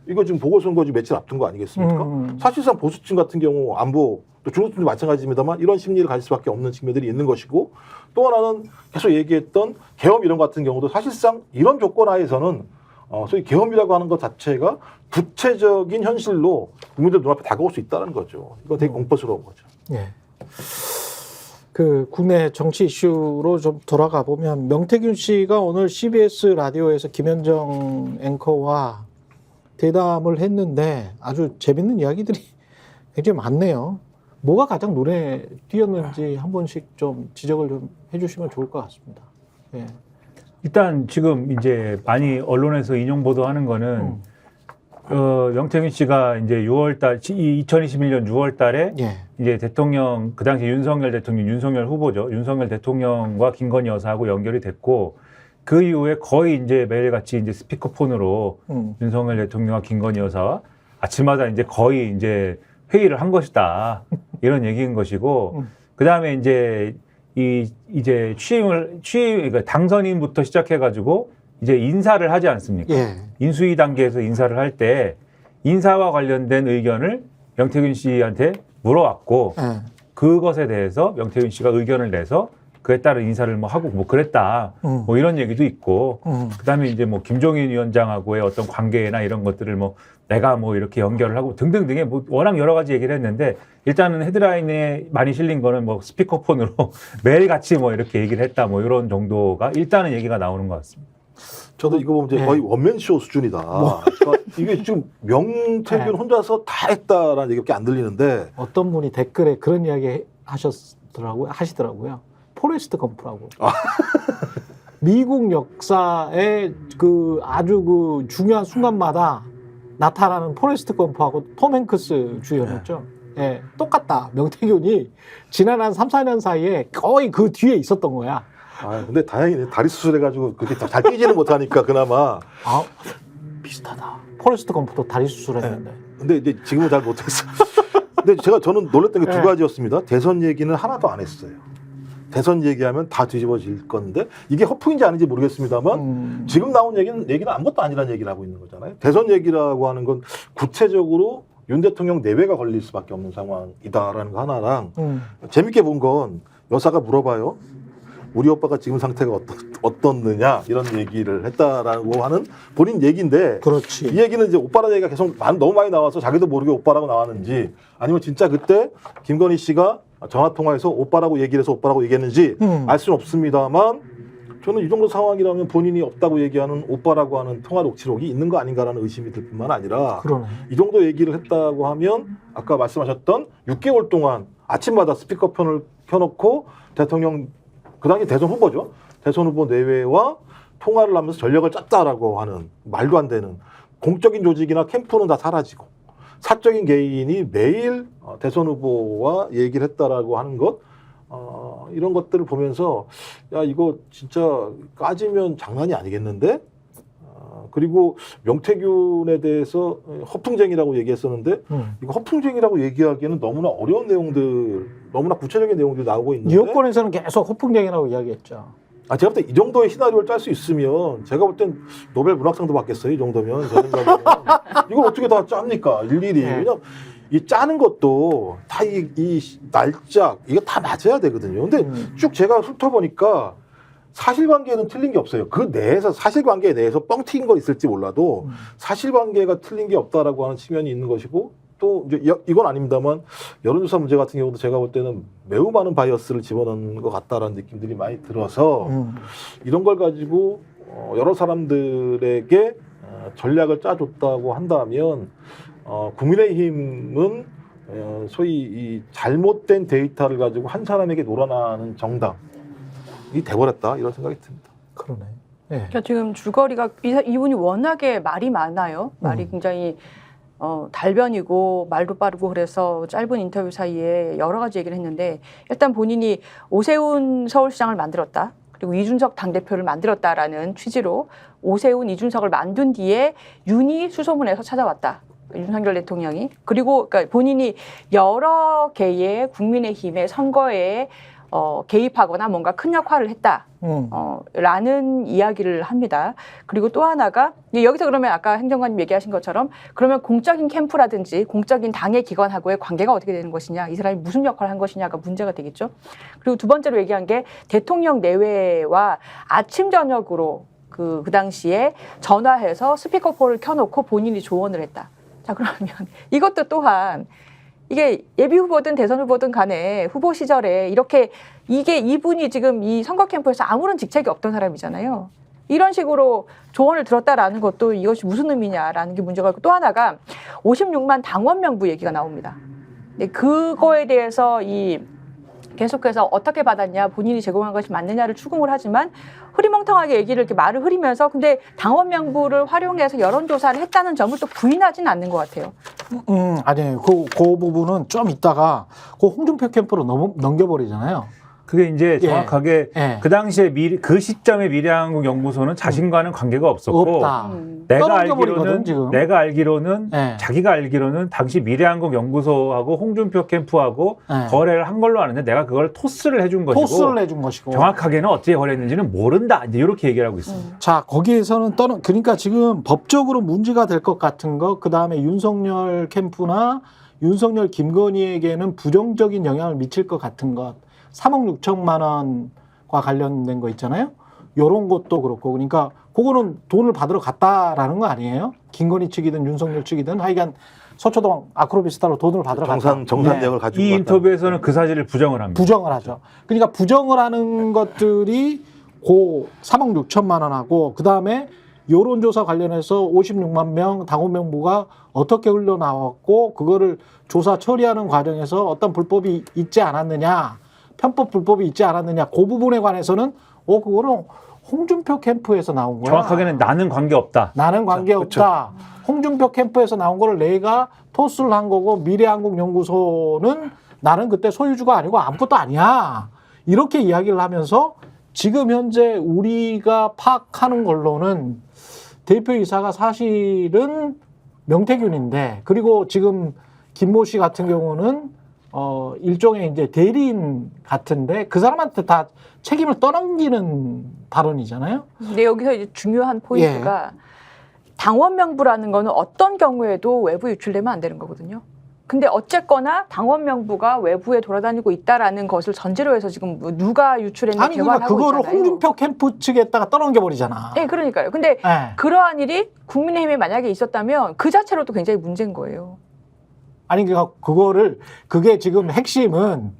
이거 지금 보궐선거 지금 며칠 앞둔 거 아니겠습니까? 사실상 보수층 같은 경우 안보 또 중도층도 마찬가지입니다만 이런 심리를 가질 수밖에 없는 측면들이 있는 것이고 또 하나는 계속 얘기했던 계엄 이런 같은 경우도 사실상 이런 조건 하에서는 소위 계엄이라고 하는 것 자체가 구체적인 현실로 국민들 눈앞에 다가올 수 있다는 거죠. 이거 되게 공포스러운 거죠. 예. 그 국내 정치 이슈로 좀 돌아가 보면 명태균 씨가 오늘 CBS 라디오에서 김현정 앵커와 대담을 했는데 아주 재밌는 이야기들이 굉장히 많네요. 뭐가 가장 눈에 띄었는지 한 번씩 좀 지적을 좀 해주시면 좋을 것 같습니다. 예. 일단 지금 이제 많이 언론에서 인용 보도하는 거는 명태균 씨가 이제 6월달 2021년 6월달에 예. 이제 대통령 그 당시 윤석열 대통령 윤석열 후보죠. 윤석열 대통령과 김건희 여사하고 연결이 됐고 그 이후에 거의 이제 매일같이 이제 스피커폰으로 윤석열 대통령과 김건희 여사와 아침마다 이제 거의 이제 회의를 한 것이다 이런 얘기인 것이고 그 다음에 이제 이제 그러니까 당선인부터 시작해가지고 이제 인사를 하지 않습니까? 예. 인수위 단계에서 인사를 할 때 인사와 관련된 의견을 명태균 씨한테 물어왔고 예. 그것에 대해서 명태균 씨가 의견을 내서 그에 따른 인사를 뭐 하고 뭐 그랬다 뭐 이런 얘기도 있고 그다음에 이제 뭐 김종인 위원장하고의 어떤 관계나 이런 것들을 뭐 내가 뭐 이렇게 연결을 하고 등등등의 뭐 워낙 여러 가지 얘기를 했는데 일단은 헤드라인에 많이 실린 거는 뭐 스피커폰으로 매일같이 뭐 이렇게 얘기를 했다 뭐 이런 정도가 일단은 얘기가 나오는 것 같습니다. 저도 이거 보면 이제 네. 거의 원맨쇼 수준이다. 그러니까 이게 지금 명태균 네. 혼자서 다 했다라는 얘기밖에 안 들리는데 어떤 분이 댓글에 그런 이야기 하시더라고요. 포레스트 검프라고. 미국 역사의 그 아주 그 중요한 순간마다 나타나는 포레스트 검프하고 톰 행크스 주연이었죠. 예, 똑같다. 명태균이 지난 한 3, 4년 사이에 거의 그 뒤에 있었던 거야. 근데 다행이네. 다리 수술해가지고 그렇게 잘 뛰지는 못하니까 그나마. 비슷하다. 포레스트 검프도 다리 수술했는데. 근데 이제 지금은 잘 못했어. 근데 저는 놀랐던 게 두 네. 가지였습니다. 대선 얘기는 하나도 안 했어요. 대선 얘기하면 다 뒤집어질 건데 이게 허풍인지 아닌지 모르겠습니다만 지금 나온 얘기는 아무것도 아니라는 얘기를 하고 있는 거잖아요. 대선 얘기라고 하는 건 구체적으로 윤 대통령 내외가 걸릴 수밖에 없는 상황이다라는 거 하나랑 재밌게 본 건 여사가 물어봐요. 우리 오빠가 지금 상태가 어떻느냐 이런 얘기를 했다라고 하는 본인 얘기인데 그렇지. 이 얘기는 이제 오빠라는 얘기가 계속 너무 많이 나와서 자기도 모르게 오빠라고 나왔는지 아니면 진짜 그때 김건희 씨가 전화통화에서 오빠라고 얘기를 해서 오빠라고 얘기했는지 알 수는 없습니다만 저는 이 정도 상황이라면 본인이 없다고 얘기하는 오빠라고 하는 통화 녹취록이 있는 거 아닌가라는 의심이 들 뿐만 아니라 그러네. 이 정도 얘기를 했다고 하면 아까 말씀하셨던 6개월 동안 아침마다 스피커폰을 켜놓고 대통령 그 당시 대선 후보죠. 대선 후보 내외와 통화를 하면서 전략을 짰다라고 하는 말도 안 되는 공적인 조직이나 캠프는 다 사라지고 사적인 개인이 매일 대선 후보와 얘기를 했다라고 하는 것 이런 것들을 보면서 야 이거 진짜 까지면 장난이 아니겠는데 그리고 명태균에 대해서 허풍쟁이라고 얘기했었는데 이거 허풍쟁이라고 얘기하기에는 너무나 어려운 내용들 너무나 구체적인 내용들이 나오고 있는데 여권에서는 계속 허풍쟁이라고 이야기했죠. 제가 볼 때 이 정도의 시나리오를 짤 수 있으면 제가 볼 땐 노벨 문학상도 받겠어요. 이 정도면 제 생각에는 이걸 어떻게 다 짭니까 일일이. 네. 왜냐면 이 짜는 것도 다 이 날짜 이거 다 맞아야 되거든요. 근데 쭉 제가 훑어보니까 사실관계는 틀린 게 없어요. 그 내에서 사실관계 내에서 뻥 튀긴 거 있을지 몰라도 사실관계가 틀린 게 없다라고 하는 측면이 있는 것이고 또 이제 이건 아닙니다만 여론조사 문제 같은 경우도 제가 볼 때는 매우 많은 바이어스를 집어넣는 것 같다라는 느낌들이 많이 들어서 이런 걸 가지고 여러 사람들에게 전략을 짜줬다고 한다면 국민의힘은 소위 이 잘못된 데이터를 가지고 한 사람에게 놀아나는 정당이 돼버렸다 이런 생각이 듭니다. 그러네. 예. 그러니까 지금 줄거리가 이분이 워낙에 말이 많아요. 말이 굉장히 달변이고 말도 빠르고 그래서 짧은 인터뷰 사이에 여러 가지 얘기를 했는데 일단 본인이 오세훈 서울시장을 만들었다. 그리고 이준석 당대표를 만들었다라는 취지로 오세훈, 이준석을 만든 뒤에 윤이 수소문해서 찾아왔다. 윤석열 대통령이. 그리고 그러니까 본인이 여러 개의 국민의힘의 선거에 개입하거나 뭔가 큰 역할을 했다. 라는 이야기를 합니다. 그리고 또 하나가 여기서 그러면 아까 행정관님 얘기하신 것처럼 그러면 공적인 캠프라든지 공적인 당의 기관하고의 관계가 어떻게 되는 것이냐, 이 사람이 무슨 역할을 한 것이냐가 문제가 되겠죠. 그리고 두 번째로 얘기한 게 대통령 내외와 아침 저녁으로 그 당시에 전화해서 스피커폰을 켜놓고 본인이 조언을 했다. 자, 그러면 이것도 또한 이게 예비 후보든 대선 후보든 간에 후보 시절에 이렇게 이분이 지금 이 선거 캠프에서 아무런 직책이 없던 사람이잖아요. 이런 식으로 조언을 들었다라는 것도 이것이 무슨 의미냐라는 게 문제가 있고, 또 하나가 56만 당원 명부 얘기가 나옵니다. 근데 그거에 대해서 계속해서 어떻게 받았냐, 본인이 제공한 것이 맞느냐를 추궁을 하지만 흐리멍텅하게 얘기를 이렇게 말을 흐리면서 근데 당원 명부를 활용해서 여론조사를 했다는 점을 또 부인하지는 않는 것 같아요. 아니에요. 그 부분은 좀 이따가 그 홍준표 캠프로 넘겨버리잖아요. 그게 이제 예. 정확하게 예. 그 당시에 그 시점에 미래한국연구소는 자신과는 관계가 없었고 없다. 내가 떠넘겨버리거든, 지금. 알기로는 예. 자기가 알기로는 당시 미래한국연구소하고 홍준표 캠프하고 예. 거래를 한 걸로 아는데 내가 그걸 토스를 해준 것이고 토스를 해준 것이고. 정확하게는 어떻게 거래했는지는 모른다. 이제 이렇게 얘기를 하고 있습니다. 자, 거기에서는 그러니까 지금 법적으로 문제가 될 것 같은 거, 그 다음에 윤석열 캠프나 윤석열 김건희에게는 부정적인 영향을 미칠 것 같은 것, 3억 6천만 원과 관련된 거 있잖아요. 요런 것도 그렇고, 그러니까 그거는 돈을 받으러 갔다라는 거 아니에요? 김건희 측이든 윤석열 측이든 하여간 서초동 아크로비스타로 돈을 받으러 갔다. 정산 네. 내역을 가지고 이 갔다. 인터뷰에서는 그 사실을 부정을 합니다. 부정을 하죠. 그러니까 부정을 하는 것들이 고 3억 6천만 원하고, 그 다음에 여론조사 관련해서 56만 명 당원 명부가 어떻게 흘러나왔고, 그거를 조사 처리하는 과정에서 어떤 불법이 있지 않았느냐, 편법 불법이 있지 않았느냐, 그 부분에 관해서는 그거는 홍준표 캠프에서 나온 거야. 정확하게는 나는 관계없다. 나는 관계없다. 홍준표 캠프에서 나온 거를 내가 토스를 한 거고, 미래한국연구소는 나는 그때 소유주가 아니고 아무것도 아니야. 이렇게 이야기를 하면서 지금 현재 우리가 파악하는 걸로는 대표이사가 사실은 명태균인데, 그리고 지금 김모 씨 같은 경우는 일종의 이제 대리인 같은데 그 사람한테 다 책임을 떠넘기는 발언이잖아요. 근데 여기서 이제 중요한 포인트가 당원 명부라는 거는 어떤 경우에도 외부 유출되면 안 되는 거거든요. 근데 어쨌거나 당원 명부가 외부에 돌아다니고 있다라는 것을 전제로 해서 지금 누가 유출했나 아니 그러니까 개관하고 그거를 있잖아요. 홍준표 캠프 측에다가 떠넘겨 버리잖아. 네, 그러니까요. 근데 그러한 일이 국민의힘에 만약에 있었다면 그 자체로도 굉장히 문제인 거예요. 아니 그러니까 그게 지금 핵심은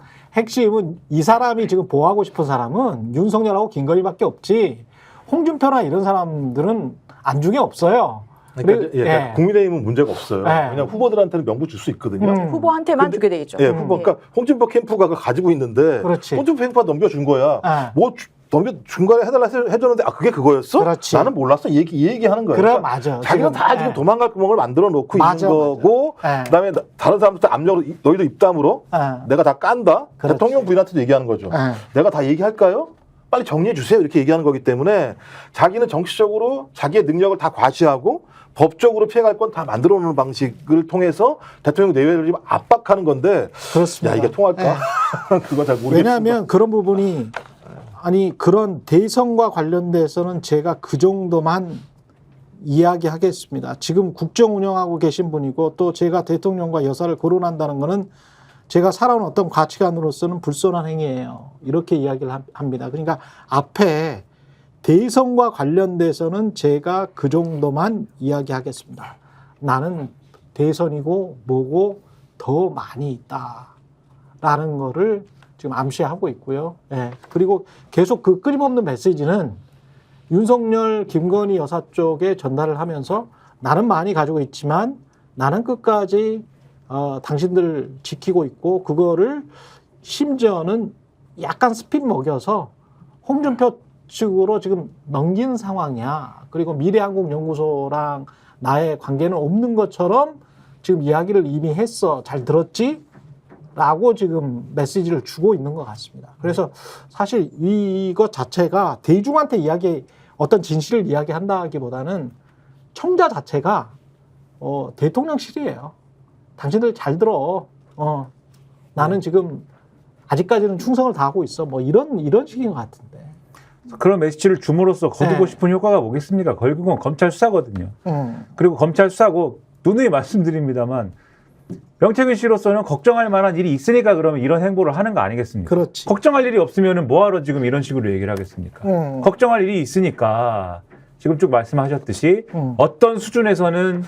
이 사람이 지금 보호하고 싶은 사람은 윤석열하고 김건희밖에 없지, 홍준표나 이런 사람들은 안중에 없어요. 그러니까 국민의힘은 문제가 없어요. 네. 그냥 후보들한테는 명부 줄 수 있거든요. 후보한테만 근데- 주게 돼 있죠. 예, 후보, 그러니까 홍준표 캠프가 그걸 가지고 있는데 그렇지. 홍준표 캠프가 넘겨준 거야. 네. 뭐 넘겨 중간에 해달라 해줬는데 그게 그거였어? 그렇지. 나는 몰랐어. 이 얘기하는 거예요. 그래, 그러니까 맞아. 자기는 다 지금, 지금 도망갈 구멍을 만들어 놓고 맞아, 있는 거고, 맞아. 그다음에 다른 사람한테 압력으로 너희도 입담으로 내가 다 깐다. 그렇지. 대통령 부인한테도 얘기하는 거죠. 내가 다 얘기할까요? 빨리 정리해 주세요. 이렇게 얘기하는 거기 때문에 자기는 정치적으로 자기의 능력을 다 과시하고 법적으로 피해갈 건 다 만들어 놓는 방식을 통해서 대통령 내외를 좀 압박하는 건데, 그렇습니다. 야, 이게 통할까? 그거 잘 모르겠습니다. 왜냐하면 그런 부분이, 아니 그런 대선과 관련돼서는 제가 그 정도만 이야기하겠습니다. 지금 국정 운영하고 계신 분이고, 또 제가 대통령과 여사를 거론한다는 거는 제가 살아온 어떤 가치관으로서는 불손한 행위예요. 이렇게 이야기를 합니다. 그러니까 앞에 대선과 관련돼서는 제가 그 정도만 이야기하겠습니다. 나는 대선이고 뭐고 더 많이 있다라는 거를 지금 암시하고 있고요. 예. 그리고 계속 그 끊임없는 메시지는 윤석열, 김건희 여사 쪽에 전달을 하면서 나는 많이 가지고 있지만 나는 끝까지 당신들 지키고 있고, 그거를 심지어는 약간 스핀 먹여서 홍준표 측으로 지금 넘긴 상황이야. 그리고 미래한국연구소랑 나의 관계는 없는 것처럼 지금 이야기를 이미 했어. 잘 들었지? 라고 지금 메시지를 주고 있는 것 같습니다. 그래서 사실 이것 자체가 대중한테 어떤 진실을 이야기한다기보다는 청자 자체가 대통령실이에요. 당신들 잘 들어. 나는 지금 아직까지는 충성을 다하고 있어. 뭐 이런 식인 것 같은데. 그런 메시지를 줌으로써 거두고 네. 싶은 효과가 뭐겠습니까? 결국은 검찰 수사거든요. 음. 그리고 검찰 수사고 누누이 말씀드립니다만 명태균 씨로서는 걱정할 만한 일이 있으니까 그러면 이런 행보를 하는 거 아니겠습니까? 그렇지. 걱정할 일이 없으면 뭐하러 지금 이런 식으로 얘기를 하겠습니까? 걱정할 일이 있으니까 지금 쭉 말씀하셨듯이 어떤 수준에서는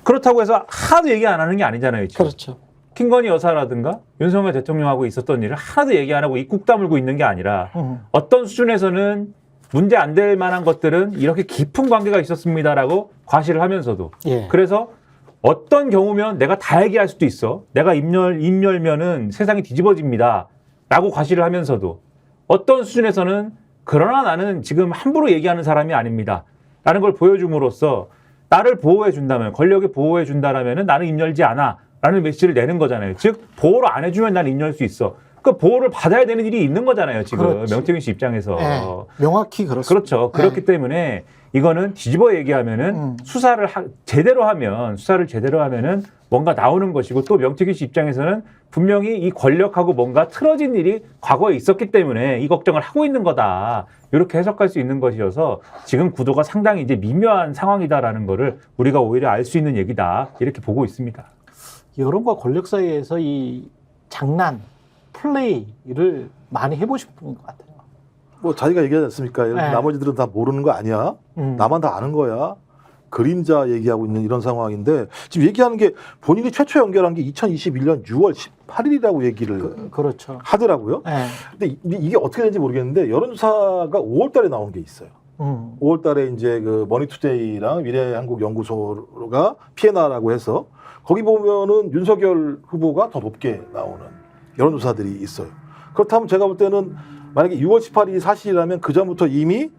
그렇다고 해서 하나도 얘기 안 하는 게 아니잖아요. 지금. 그렇죠. 김건희 여사라든가 윤석열 대통령하고 있었던 일을 하나도 얘기 안 하고 입국 다물고 있는 게 아니라 어떤 수준에서는 문제 안 될 만한 것들은 이렇게 깊은 관계가 있었습니다라고 과시를 하면서도 예. 그래서 어떤 경우면 내가 다 얘기할 수도 있어. 내가 입 열면은 세상이 뒤집어집니다. 라고 과시를 하면서도 어떤 수준에서는 그러나 나는 지금 함부로 얘기하는 사람이 아닙니다. 라는 걸 보여줌으로써 나를 보호해 준다면, 권력에 보호해 준다라면 나는 입 열지 않아. 라는 메시지를 내는 거잖아요. 즉, 보호를 안 해주면 나는 입 열 수 있어. 그 보호를 받아야 되는 일이 있는 거잖아요. 지금 그렇지. 명태균 씨 입장에서. 네, 명확히 그렇습니다. 그렇죠. 그렇기 때문에 이거는 뒤집어 얘기하면은 제대로 하면은 뭔가 나오는 것이고 또 명태균 씨 입장에서는 분명히 이 권력하고 뭔가 틀어진 일이 과거에 있었기 때문에 이 걱정을 하고 있는 거다. 이렇게 해석할 수 있는 것이어서 지금 구도가 상당히 이제 미묘한 상황이다라는 거를 우리가 오히려 알 수 있는 얘기다. 이렇게 보고 있습니다. 여론과 권력 사이에서 이 장난, 플레이를 많이 해보신 분인 것 같아요. 뭐 자기가 얘기하지 않습니까? 네. 나머지들은 다 모르는 거 아니야? 나만 다 아는 거야? 그림자 얘기하고 있는 이런 상황인데 지금 얘기하는 게 본인이 최초 연결한 게 2021년 6월 18일이라고 얘기를 그렇죠. 하더라고요. 네. 근데 이게 어떻게 되는지 모르겠는데 여론조사가 5월 달에 나온 게 있어요. 5월 달에 이제 그 머니투데이랑 미래한국연구소가 피에나라고 해서 거기 보면은 윤석열 후보가 더 높게 나오는 여론조사들이 있어요. 그렇다면 제가 볼 때는 만약에 6월 18일이 사실이라면 그 전부터 이미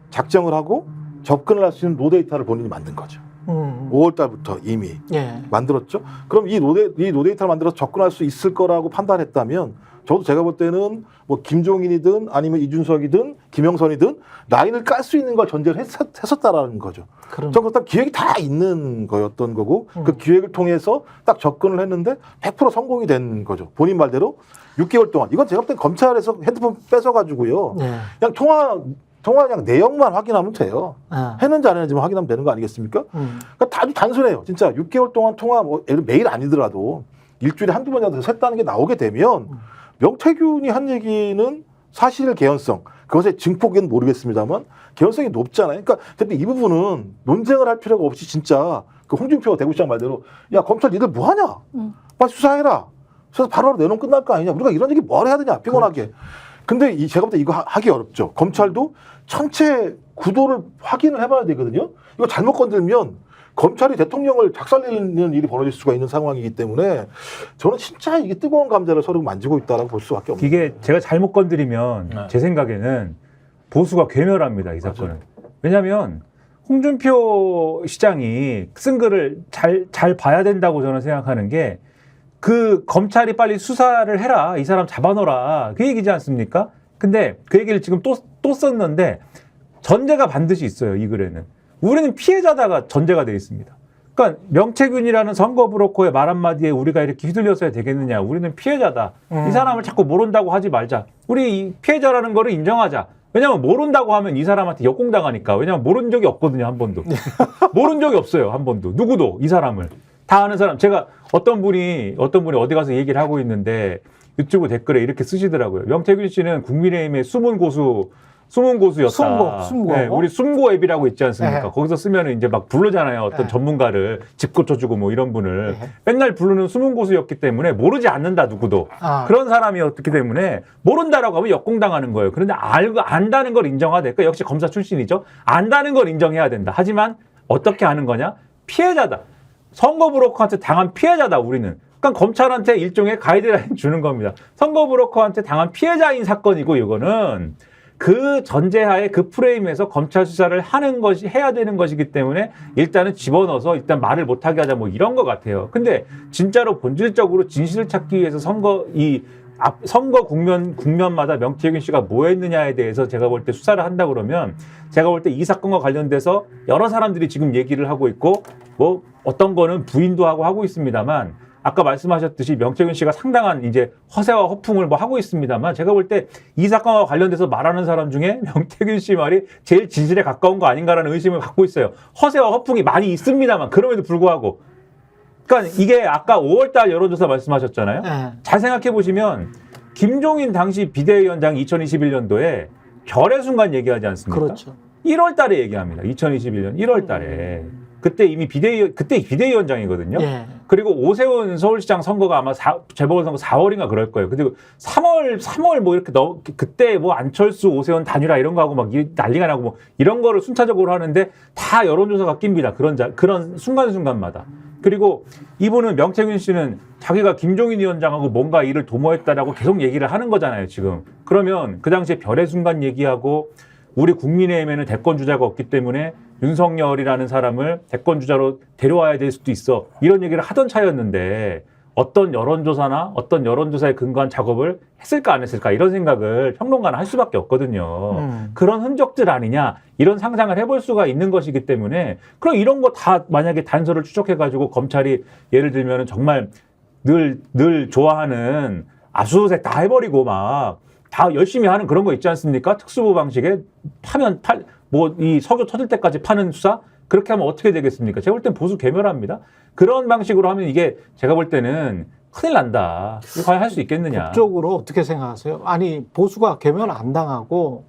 작정을 하고 접근을 할 수 있는 노데이터를 본인이 만든 거죠. 5월 달부터 이미 예. 만들었죠. 그럼 이 노데이터를 만들어서 접근할 수 있을 거라고 판단했다면 저도 제가 볼 때는 뭐 김종인이든 아니면 이준석이든 김영선이든 라인을 깔 수 있는 걸 전제를 했었다라는 거죠. 저 그렇다면 기획이 다 있는 거였던 거고 그 기획을 통해서 딱 접근을 했는데 100% 성공이 된 거죠. 본인 말대로 6개월 동안. 이건 제가 볼 때 검찰에서 핸드폰 뺏어가지고요. 예. 그냥 통화 그냥 내용만 확인하면 돼요. 했는지 안 했는지만 확인하면 되는 거 아니겠습니까? 그러니까 아주 단순해요. 진짜 6개월 동안 통화, 뭐 매일 아니더라도 일주일에 한두 번이라도 했다는 게 나오게 되면 명태균이 한 얘기는 사실 개연성, 그것의 증폭은 모르겠습니다만 개연성이 높잖아요. 그러니까 근데 이 부분은 논쟁을 할 필요가 없이 진짜 그 홍준표 대구시장 말대로 야 검찰 니들 뭐 하냐? 빨리 수사해라. 그래서 바로 내놓으면 끝날 거 아니냐? 우리가 이런 얘기 뭘 해야 되냐? 피곤하게. 근데 제가 볼 때 이거 하기 어렵죠. 검찰도 전체 구도를 확인을 해봐야 되거든요. 이거 잘못 건들면 검찰이 대통령을 작살내는 일이 벌어질 수가 있는 상황이기 때문에 저는 진짜 이게 뜨거운 감자를 서로 만지고 있다라고 볼 수밖에 없는 이게 제가 잘못 건드리면 제 생각에는 보수가 괴멸합니다. 이 사건은. 왜냐하면 홍준표 시장이 쓴 글을 잘 봐야 된다고 저는 생각하는 게 그 검찰이 빨리 수사를 해라. 이 사람 잡아놓으라. 그 얘기지 않습니까? 근데 그 얘기를 지금 또 썼는데 전제가 반드시 있어요. 이 글에는. 우리는 피해자다가 전제가 되어 있습니다. 그러니까 명태균이라는 선거 브로커의 말 한마디에 우리가 이렇게 휘둘려서야 되겠느냐. 우리는 피해자다. 이 사람을 자꾸 모른다고 하지 말자. 우리 이 피해자라는 거를 인정하자. 왜냐하면 모른다고 하면 이 사람한테 역공당하니까. 왜냐하면 모른 적이 없거든요. 한 번도. 모른 적이 없어요. 한 번도. 누구도 이 사람을. 다 아는 사람. 제가 어떤 분이 어디 가서 얘기를 하고 있는데 유튜브 댓글에 이렇게 쓰시더라고요. 명태균 씨는 국민의힘의 숨은 고수였다. 숨고. 네, 우리 숨고 앱이라고 있지 않습니까? 네. 거기서 쓰면 이제 막 부르잖아요. 어떤 네. 전문가를 집 고쳐주고 뭐 이런 분을. 네. 맨날 부르는 숨은 고수였기 때문에 모르지 않는다, 누구도. 그런 사람이었기 때문에 모른다라고 하면 역공당하는 거예요. 그런데 안다는 걸 인정하되, 그러니까 역시 검사 출신이죠. 안다는 걸 인정해야 된다. 하지만 어떻게 하는 거냐? 피해자다. 선거 브로커한테 당한 피해자다, 우리는. 그러니까 검찰한테 일종의 가이드라인 주는 겁니다. 선거 브로커한테 당한 피해자인 사건이고, 이거는 그 전제하에 그 프레임에서 검찰 수사를 해야 되는 것이기 때문에 일단은 집어넣어서 일단 말을 못하게 하자, 뭐 이런 것 같아요. 근데 진짜로 본질적으로 진실을 찾기 위해서 선거 국면마다 명태균 씨가 뭐 했느냐에 대해서 제가 볼 때 수사를 한다 그러면 제가 볼 때 이 사건과 관련돼서 여러 사람들이 지금 얘기를 하고 있고 뭐 어떤 거는 부인도 하고 있습니다만 아까 말씀하셨듯이 명태균 씨가 상당한 이제 허세와 허풍을 뭐 하고 있습니다만 제가 볼 때 이 사건과 관련돼서 말하는 사람 중에 명태균 씨 말이 제일 진실에 가까운 거 아닌가라는 의심을 갖고 있어요. 허세와 허풍이 많이 있습니다만 그럼에도 불구하고 그러니까 이게 아까 5월달 여론조사 말씀하셨잖아요. 잘 생각해 보시면 김종인 당시 비대위원장이 2021년도에 결의 순간 얘기하지 않습니까? 그렇죠. 1월 달에 얘기합니다. 2021년 1월 달에. 그때 이미 비대위원장이거든요. 예. 그리고 오세훈 서울시장 선거가 아마 재보궐선거 4월인가 그럴 거예요. 그리고 3월 뭐 이렇게 그때 뭐 안철수 오세훈 단일화 이런 거 하고 막 난리가 나고 뭐 이런 거를 순차적으로 하는데 다 여론조사가 낍니다. 그런 순간순간마다. 그리고 이분은 명태균 씨는 자기가 김종인 위원장하고 뭔가 일을 도모했다라고 계속 얘기를 하는 거잖아요, 지금. 그러면 그 당시에 별의 순간 얘기하고 우리 국민의힘에는 대권 주자가 없기 때문에 윤석열이라는 사람을 대권 주자로 데려와야 될 수도 있어. 이런 얘기를 하던 차였는데 어떤 여론조사나 어떤 여론조사에 근거한 작업을 했을까 안 했을까 이런 생각을 평론가는 할 수밖에 없거든요. 그런 흔적들 아니냐 이런 상상을 해볼 수가 있는 것이기 때문에 그럼 이런 거 다 만약에 단서를 추적해가지고 검찰이 예를 들면 정말 늘 좋아하는 압수수색 다 해버리고 막 다 열심히 하는 그런 거 있지 않습니까? 특수부 방식에 이 석유 터질 때까지 파는 수사? 그렇게 하면 어떻게 되겠습니까? 제가 볼 땐 보수 괴멸합니다. 그런 방식으로 하면 이게 제가 볼 때는 큰일 난다. 이거 과연 할 수 있겠느냐. 법적으로 어떻게 생각하세요? 아니 보수가 괴멸 안 당하고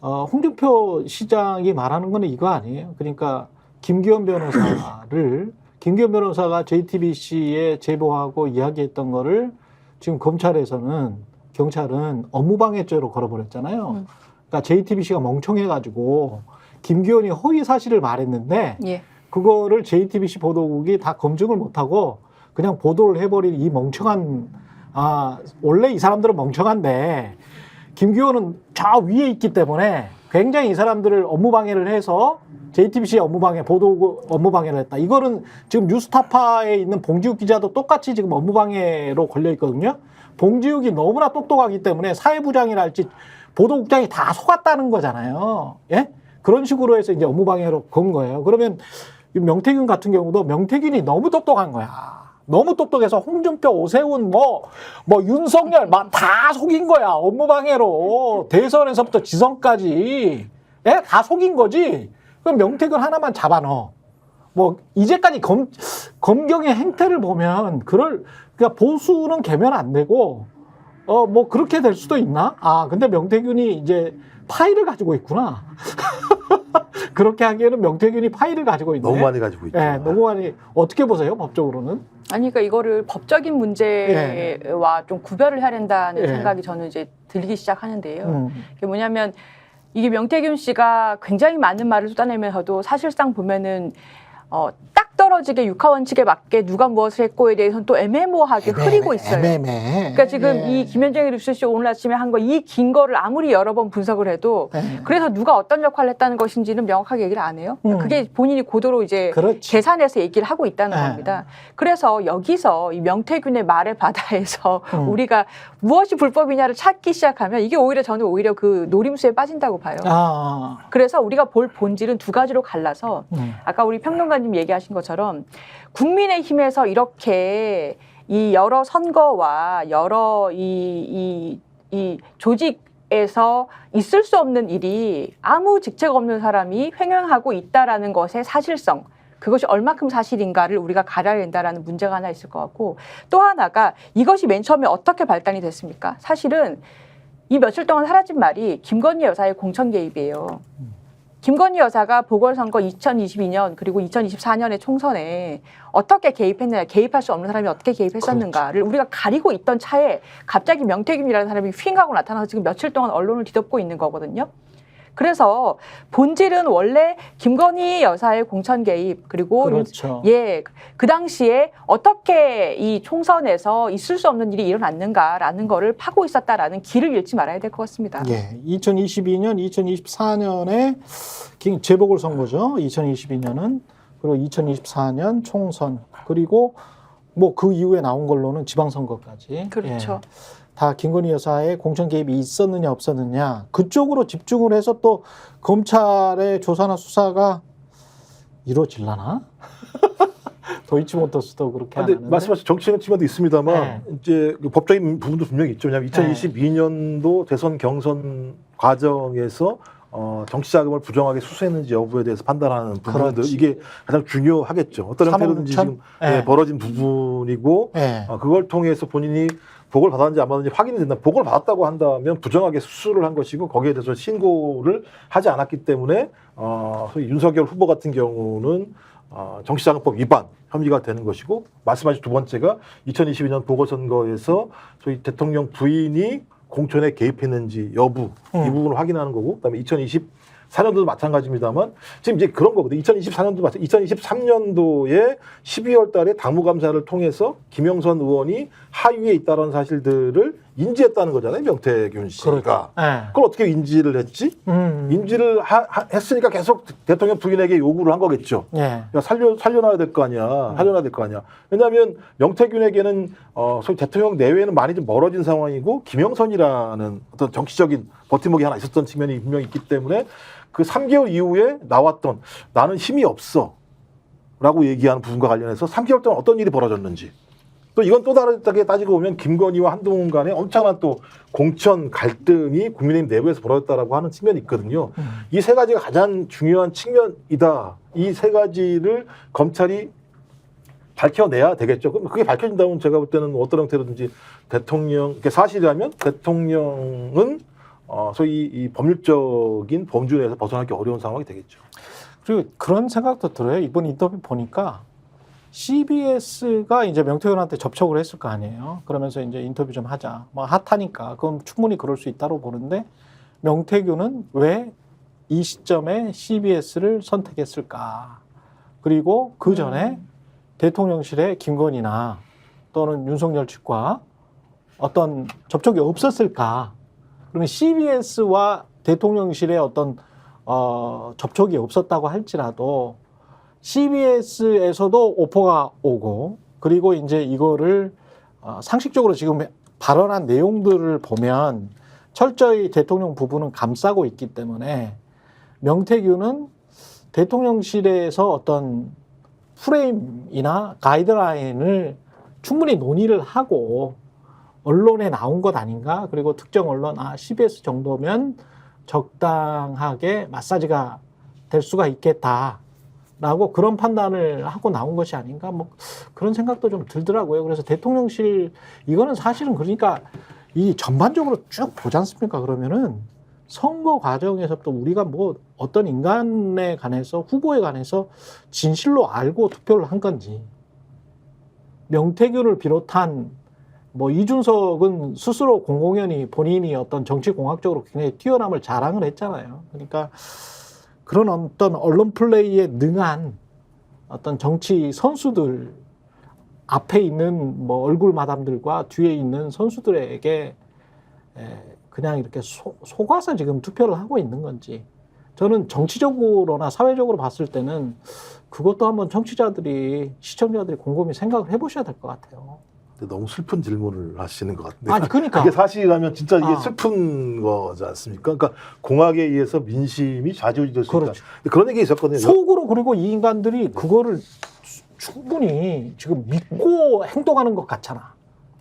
홍준표 시장이 말하는 거는 이거 아니에요. 그러니까 김기현 변호사가 JTBC에 제보하고 이야기했던 거를 지금 경찰은 업무방해죄로 걸어버렸잖아요. 그러니까 JTBC가 멍청해가지고 김기현이 허위 사실을 말했는데 예. 그거를 JTBC 보도국이 다 검증을 못하고 그냥 보도를 해버린 이 멍청한 원래 이 사람들은 멍청한데 김기현은 저 위에 있기 때문에 굉장히 이 사람들을 업무방해를 해서 JTBC의 보도국 업무방해를 했다. 이거는 지금 뉴스타파에 있는 봉지욱 기자도 똑같이 지금 업무방해로 걸려 있거든요. 봉지욱이 너무나 똑똑하기 때문에 사회부장이랄지 보도국장이 다 속았다는 거잖아요. 예? 그런 식으로 해서 이제 업무방해로 건 거예요. 그러면 명태균 같은 경우도 명태균이 너무 똑똑한 거야. 너무 똑똑해서 홍준표, 오세훈, 윤석열 막 다 속인 거야. 업무방해로. 대선에서부터 지선까지. 예? 다 속인 거지. 그럼 명태균 하나만 잡아넣어. 이제까지 검경의 행태를 보면 그러니까 보수는 개면 안 되고 그렇게 될 수도 있나? 근데 명태균이 이제 파일을 가지고 있구나. 그렇게 하기에는 명태균이 파일을 가지고 있네. 너무 많이 가지고 있죠. 네, 너무 많이. 어떻게 보세요, 법적으로는? 아니, 그러니까 이거를 법적인 문제와 좀 구별을 해야 된다는 생각이 저는 이제 들기 시작하는데요. 이게 뭐냐면 이게 명태균 씨가 굉장히 많은 말을 쏟아내면서도 사실상 보면은 딱 떨어지게 육하원칙에 맞게 누가 무엇을 했고에 대해서는 또 애매모호하게 흐리고 있어요. 그러니까 지금 이 김현정의 뉴스쇼 오늘 아침에 한 거 이 긴 거를 아무리 여러 번 분석을 해도 그래서 누가 어떤 역할을 했다는 것인지는 명확하게 얘기를 안 해요. 그게 본인이 고도로 이제 계산해서 얘기를 하고 있다는 겁니다. 그래서 여기서 이 명태균의 말의 바다에서 우리가 무엇이 불법이냐를 찾기 시작하면 이게 저는 오히려 그 노림수에 빠진다고 봐요. 그래서 우리가 볼 본질은 두 가지로 갈라서 아까 우리 평론가님 얘기하신 것처럼 국민의힘에서 이렇게 이 여러 선거와 여러 이 조직에서 있을 수 없는 일이 아무 직책 없는 사람이 횡행하고 있다라는 것의 사실성, 그것이 얼마큼 사실인가를 우리가 가려야 된다라는 문제가 하나 있을 것 같고, 또 하나가 이것이 맨 처음에 어떻게 발단이 됐습니까? 사실은 이 며칠 동안 사라진 말이 김건희 여사의 공천 개입이에요. 김건희 여사가 보궐선거 2022년 그리고 2024년의 총선에 어떻게 개입했느냐, 개입할 수 없는 사람이 어떻게 개입했었는가를 우리가 가리고 있던 차에 갑자기 명태균이라는 사람이 휙 하고 나타나서 지금 며칠 동안 언론을 뒤덮고 있는 거거든요. 그래서 본질은 원래 김건희 여사의 공천 개입 그리고 그 당시에 어떻게 이 총선에서 있을 수 없는 일이 일어났는가라는 거를 파고 있었다라는 길을 잃지 말아야 될 것 같습니다. 예, 2022년, 2024년에 재보궐선거죠. 2022년은 그리고 2024년 총선 그리고 그 이후에 나온 걸로는 지방선거까지. 그렇죠. 예. 다 김건희 여사의 공천 개입이 있었느냐 없었느냐 그쪽으로 집중을 해서 또 검찰의 조사나 수사가 이루어질라나? 도이치모터스도 그렇게 하는데 말씀하신 정치적 측면도 있습니다만 이제 그 법적인 부분도 분명히 있죠. 왜냐하면 2022년도 대선 경선 과정에서 정치 자금을 부정하게 수수했는지 여부에 대해서 판단하는 부분들 그렇지. 이게 가장 중요하겠죠. 어떤 형태로든지 지금 예. 벌어진 부분이고 예. 그걸 통해서 본인이 복을 받았는지 안 받았는지 확인이 된다. 복을 받았다고 한다면 부정하게 수수를 한 것이고 거기에 대해서 신고를 하지 않았기 때문에 소위 윤석열 후보 같은 경우는 정치자금법 위반 혐의가 되는 것이고 말씀하신 두 번째가 2022년 보궐선거에서 소위 대통령 부인이 공천에 개입했는지 여부 이 부분을 확인하는 거고 그다음에 2024년도도 마찬가지입니다만 지금 이제 그런 거거든요. 2023년도에 12월 달에 당무감사를 통해서 김영선 의원이 하위에 있다는 사실들을 인지했다는 거잖아요. 명태균 씨가. 그러니까. 예. 그걸 어떻게 인지를 했지? 인지를 했으니까 계속 대통령 부인에게 요구를 한 거겠죠. 예. 야, 살려놔야 될 거 아니야. 살려놔야 될 거 아니야. 왜냐하면 명태균에게는 소위 대통령 내외는 많이 좀 멀어진 상황이고 김영선이라는 어떤 정치적인 버팀목이 하나 있었던 측면이 분명히 있기 때문에 그 3개월 이후에 나왔던 나는 힘이 없어 라고 얘기하는 부분과 관련해서 3개월 동안 어떤 일이 벌어졌는지 또 이건 또 다르게 따지고 보면 김건희와 한동훈 간에 엄청난 또 공천 갈등이 국민의힘 내부에서 벌어졌다라고 하는 측면이 있거든요. 이 세 가지가 가장 중요한 측면이다. 이 세 가지를 검찰이 밝혀내야 되겠죠. 그럼 그게 밝혀진다면 제가 볼 때는 어떤 형태로든지 대통령, 그게 사실이라면 대통령은 소위 이 법률적인 범주 내에서 벗어나기 어려운 상황이 되겠죠. 그리고 그런 생각도 들어요. 이번 인터뷰 보니까 CBS가 이제 명태균한테 접촉을 했을 거 아니에요. 그러면서 이제 인터뷰 좀 하자. 뭐 핫하니까 그럼 충분히 그럴 수 있다고 보는데 명태균은 왜 이 시점에 CBS를 선택했을까? 그리고 그 전에 대통령실에 김건희나 또는 윤석열 측과 어떤 접촉이 없었을까? 그러면 CBS와 대통령실의 어떤 접촉이 없었다고 할지라도 CBS에서도 오퍼가 오고 그리고 이제 이거를 상식적으로 지금 발언한 내용들을 보면 철저히 대통령 부부는 감싸고 있기 때문에 명태균은 대통령실에서 어떤 프레임이나 가이드라인을 충분히 논의를 하고 언론에 나온 것 아닌가? 그리고 특정 언론, CBS 정도면 적당하게 마사지가 될 수가 있겠다. 라고 그런 판단을 하고 나온 것이 아닌가? 뭐 그런 생각도 좀 들더라고요. 그래서 대통령실, 이거는 사실은 그러니까 이 전반적으로 쭉 보지 않습니까? 그러면은 선거 과정에서 또 우리가 뭐 어떤 인간에 관해서 후보에 관해서 진실로 알고 투표를 한 건지 명태균을 비롯한 뭐 이준석은 스스로 공공연히 본인이 어떤 정치공학적으로 굉장히 뛰어남을 자랑을 했잖아요. 그러니까 그런 어떤 언론 플레이에 능한 어떤 정치 선수들 앞에 있는 뭐 얼굴 마담들과 뒤에 있는 선수들에게 그냥 이렇게 속아서 지금 투표를 하고 있는 건지 저는 정치적으로나 사회적으로 봤을 때는 그것도 한번 청취자들이 시청자들이 곰곰이 생각을 해보셔야 될 것 같아요. 근데 너무 슬픈 질문을 하시는 것 같은데. 아니 그러니까 그게 사실이라면 진짜 이게 슬픈 거지 않습니까? 그러니까 공학에 의해서 민심이 좌지우지될 수 그렇죠. 있다. 근데 그런 얘기 있었거든요. 속으로 그리고 이 인간들이 그거를 충분히 지금 믿고 행동하는 것 같잖아.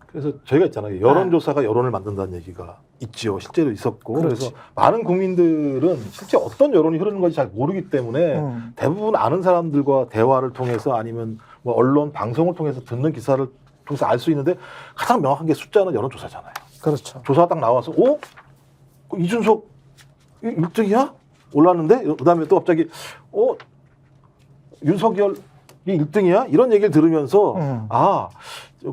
그래서 저희가 있잖아요. 여론조사가 여론을 만든다는 얘기가 있지요. 실제로 있었고. 그렇지. 그래서 많은 국민들은 실제 어떤 여론이 흐르는 건지 잘 모르기 때문에 대부분 아는 사람들과 대화를 통해서 아니면 뭐 언론, 방송을 통해서 듣는 기사를 통해서 알 수 있는데 가장 명확한 게 숫자는 여론조사잖아요. 그렇죠. 조사가 딱 나와서 그 이준석 1등이야? 올랐는데? 그 다음에 또 갑자기 윤석열이 1등이야? 이런 얘기를 들으면서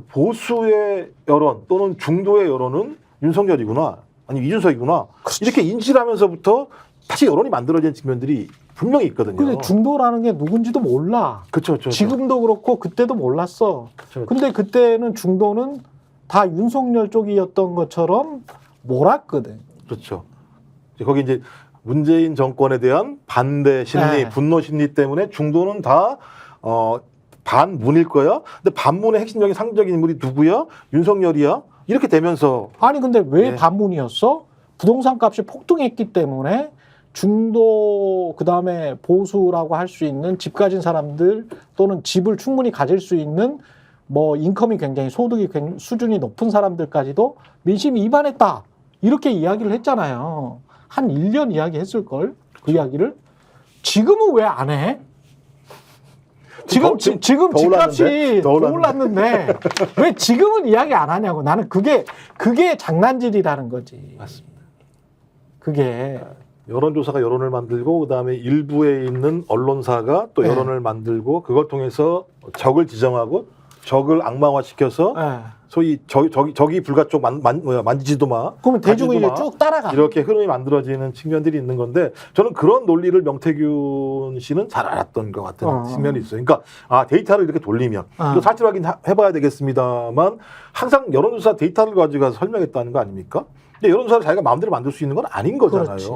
보수의 여론 또는 중도의 여론은 윤석열이구나 아니면 이준석이구나 그렇지. 이렇게 인지를 하면서부터 다시 여론이 만들어진 측면들이 분명히 있거든요. 근데 중도라는 게 누군지도 몰라. 그렇죠. 지금도 그렇고 그때도 몰랐어. 그쵸. 근데 그때는 중도는 다 윤석열 쪽이었던 것처럼 몰았거든. 그렇죠. 거기 이제 문재인 정권에 대한 반대 심리, 네. 분노 심리 때문에 중도는 다 반문일 거야. 근데 반문의 핵심적인 상징적인 인물이 누구야? 윤석열이야? 이렇게 되면서 아니 근데 왜 네. 반문이었어? 부동산 값이 폭등했기 때문에 중도 그다음에 보수라고 할 수 있는 집 가진 사람들 또는 집을 충분히 가질 수 있는 뭐 인컴이 굉장히 소득이 수준이 높은 사람들까지도 민심이 이반했다. 이렇게 이야기를 했잖아요. 한 1년 이야기 했을걸? 그 이야기를. 지금은 왜 안 해? 지금 더 집값이 더 올랐는데. 올랐는데 왜 지금은 이야기 안 하냐고. 나는 그게 장난질이라는 거지. 맞습니다. 그게 여론조사가 여론을 만들고 그다음에 일부에 있는 언론사가 또 네. 여론을 만들고 그걸 통해서 적을 지정하고 적을 악마화시켜서 예. 소위 저기 불가 쪽 만지지도 마. 그러면 대중이 가지도 이제 마. 쭉 따라가. 이렇게 흐름이 만들어지는 측면들이 있는 건데 저는 그런 논리를 명태균 씨는 잘 알았던 것 같은 측면이 있어요. 그러니까 데이터를 이렇게 돌리면 또 사실 확인해봐야 되겠습니다만 항상 여론조사 데이터를 가지고 가서 설명했다는 거 아닙니까? 근데 여론조사를 자기가 마음대로 만들 수 있는 건 아닌 거잖아요. 그렇지.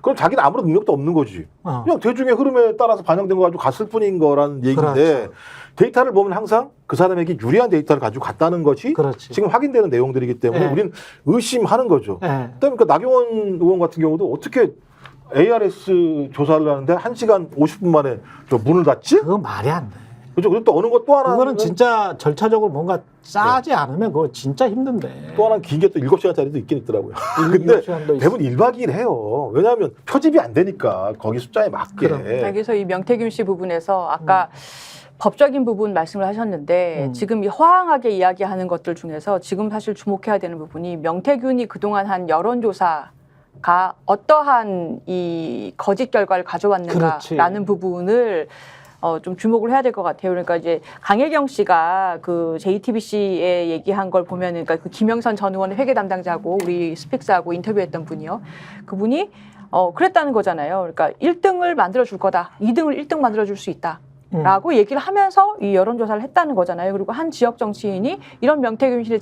그럼 자기는 아무런 능력도 없는 거지. 그냥 대중의 흐름에 따라서 반영된 거 가지고 갔을 뿐인 거라는 얘기인데 그렇죠. 데이터를 보면 항상 그 사람에게 유리한 데이터를 가지고 갔다는 것이 그렇지. 지금 확인되는 내용들이기 때문에 네. 우리는 의심하는 거죠. 예. 그다음에 그 나경원 의원 같은 경우도 어떻게 ARS 조사를 하는데 1시간 50분 만에 저 문을 닫지? 그거 말이 안 돼. 그죠? 그리고 또 어느 것 또 하나 그거는 진짜 절차적으로 뭔가 짜지 않으면 그거 진짜 힘든데. 또 하나 긴 게 또 7시간짜리도 있긴 있더라고요. 일곱 근데 시간도 있어. 대부분 1박 2일 해요. 왜냐하면 표집이 안 되니까 거기 숫자에 맞게. 그럼. 여기서 이 명태균 씨 부분에서 아까 법적인 부분 말씀을 하셨는데 지금 이 허황하게 이야기하는 것들 중에서 지금 사실 주목해야 되는 부분이 명태균이 그동안 한 여론조사가 어떠한 이 거짓 결과를 가져왔는가라는 부분을 좀 주목을 해야 될 것 같아요. 그러니까 이제 강혜경 씨가 그 JTBC에 얘기한 걸 보면은 그러니까 그 김영선 전 의원의 회계 담당자하고 우리 스픽스하고 인터뷰했던 분이요. 그분이 그랬다는 거잖아요. 그러니까 1등을 만들어 줄 거다. 2등을 1등 만들어 줄 수 있다. 라고 얘기를 하면서 이 여론조사를 했다는 거잖아요. 그리고 한 지역 정치인이 이런 명태균 씨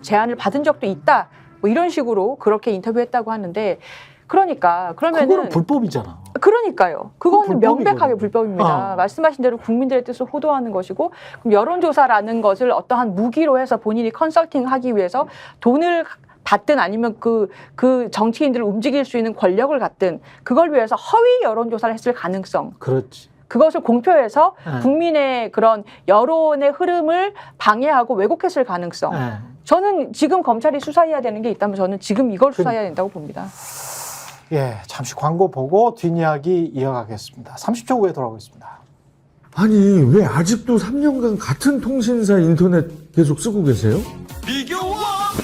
제안을 받은 적도 있다. 뭐 이런 식으로 그렇게 인터뷰했다고 하는데 그러니까는 그거는 불법이잖아. 그러니까요. 그거는 불법이거든요. 명백하게 불법입니다. 말씀하신 대로 국민들의 뜻을 호도하는 것이고 그럼 여론조사라는 것을 어떠한 무기로 해서 본인이 컨설팅하기 위해서 돈을 받든 아니면 그 정치인들을 움직일 수 있는 권력을 갖든 그걸 위해서 허위 여론조사를 했을 가능성. 그렇지. 그것을 공표해서 네. 국민의 그런 여론의 흐름을 방해하고 왜곡했을 가능성. 예. 저는 지금 검찰이 수사해야 되는 게 있다면 저는 지금 이걸 수사해야 된다고 봅니다. 예, 잠시 광고 보고 뒷이야기 이어가겠습니다. 30초 후에 돌아오겠습니다. 아니 왜 아직도 3년간 같은 통신사 인터넷 계속 쓰고 계세요?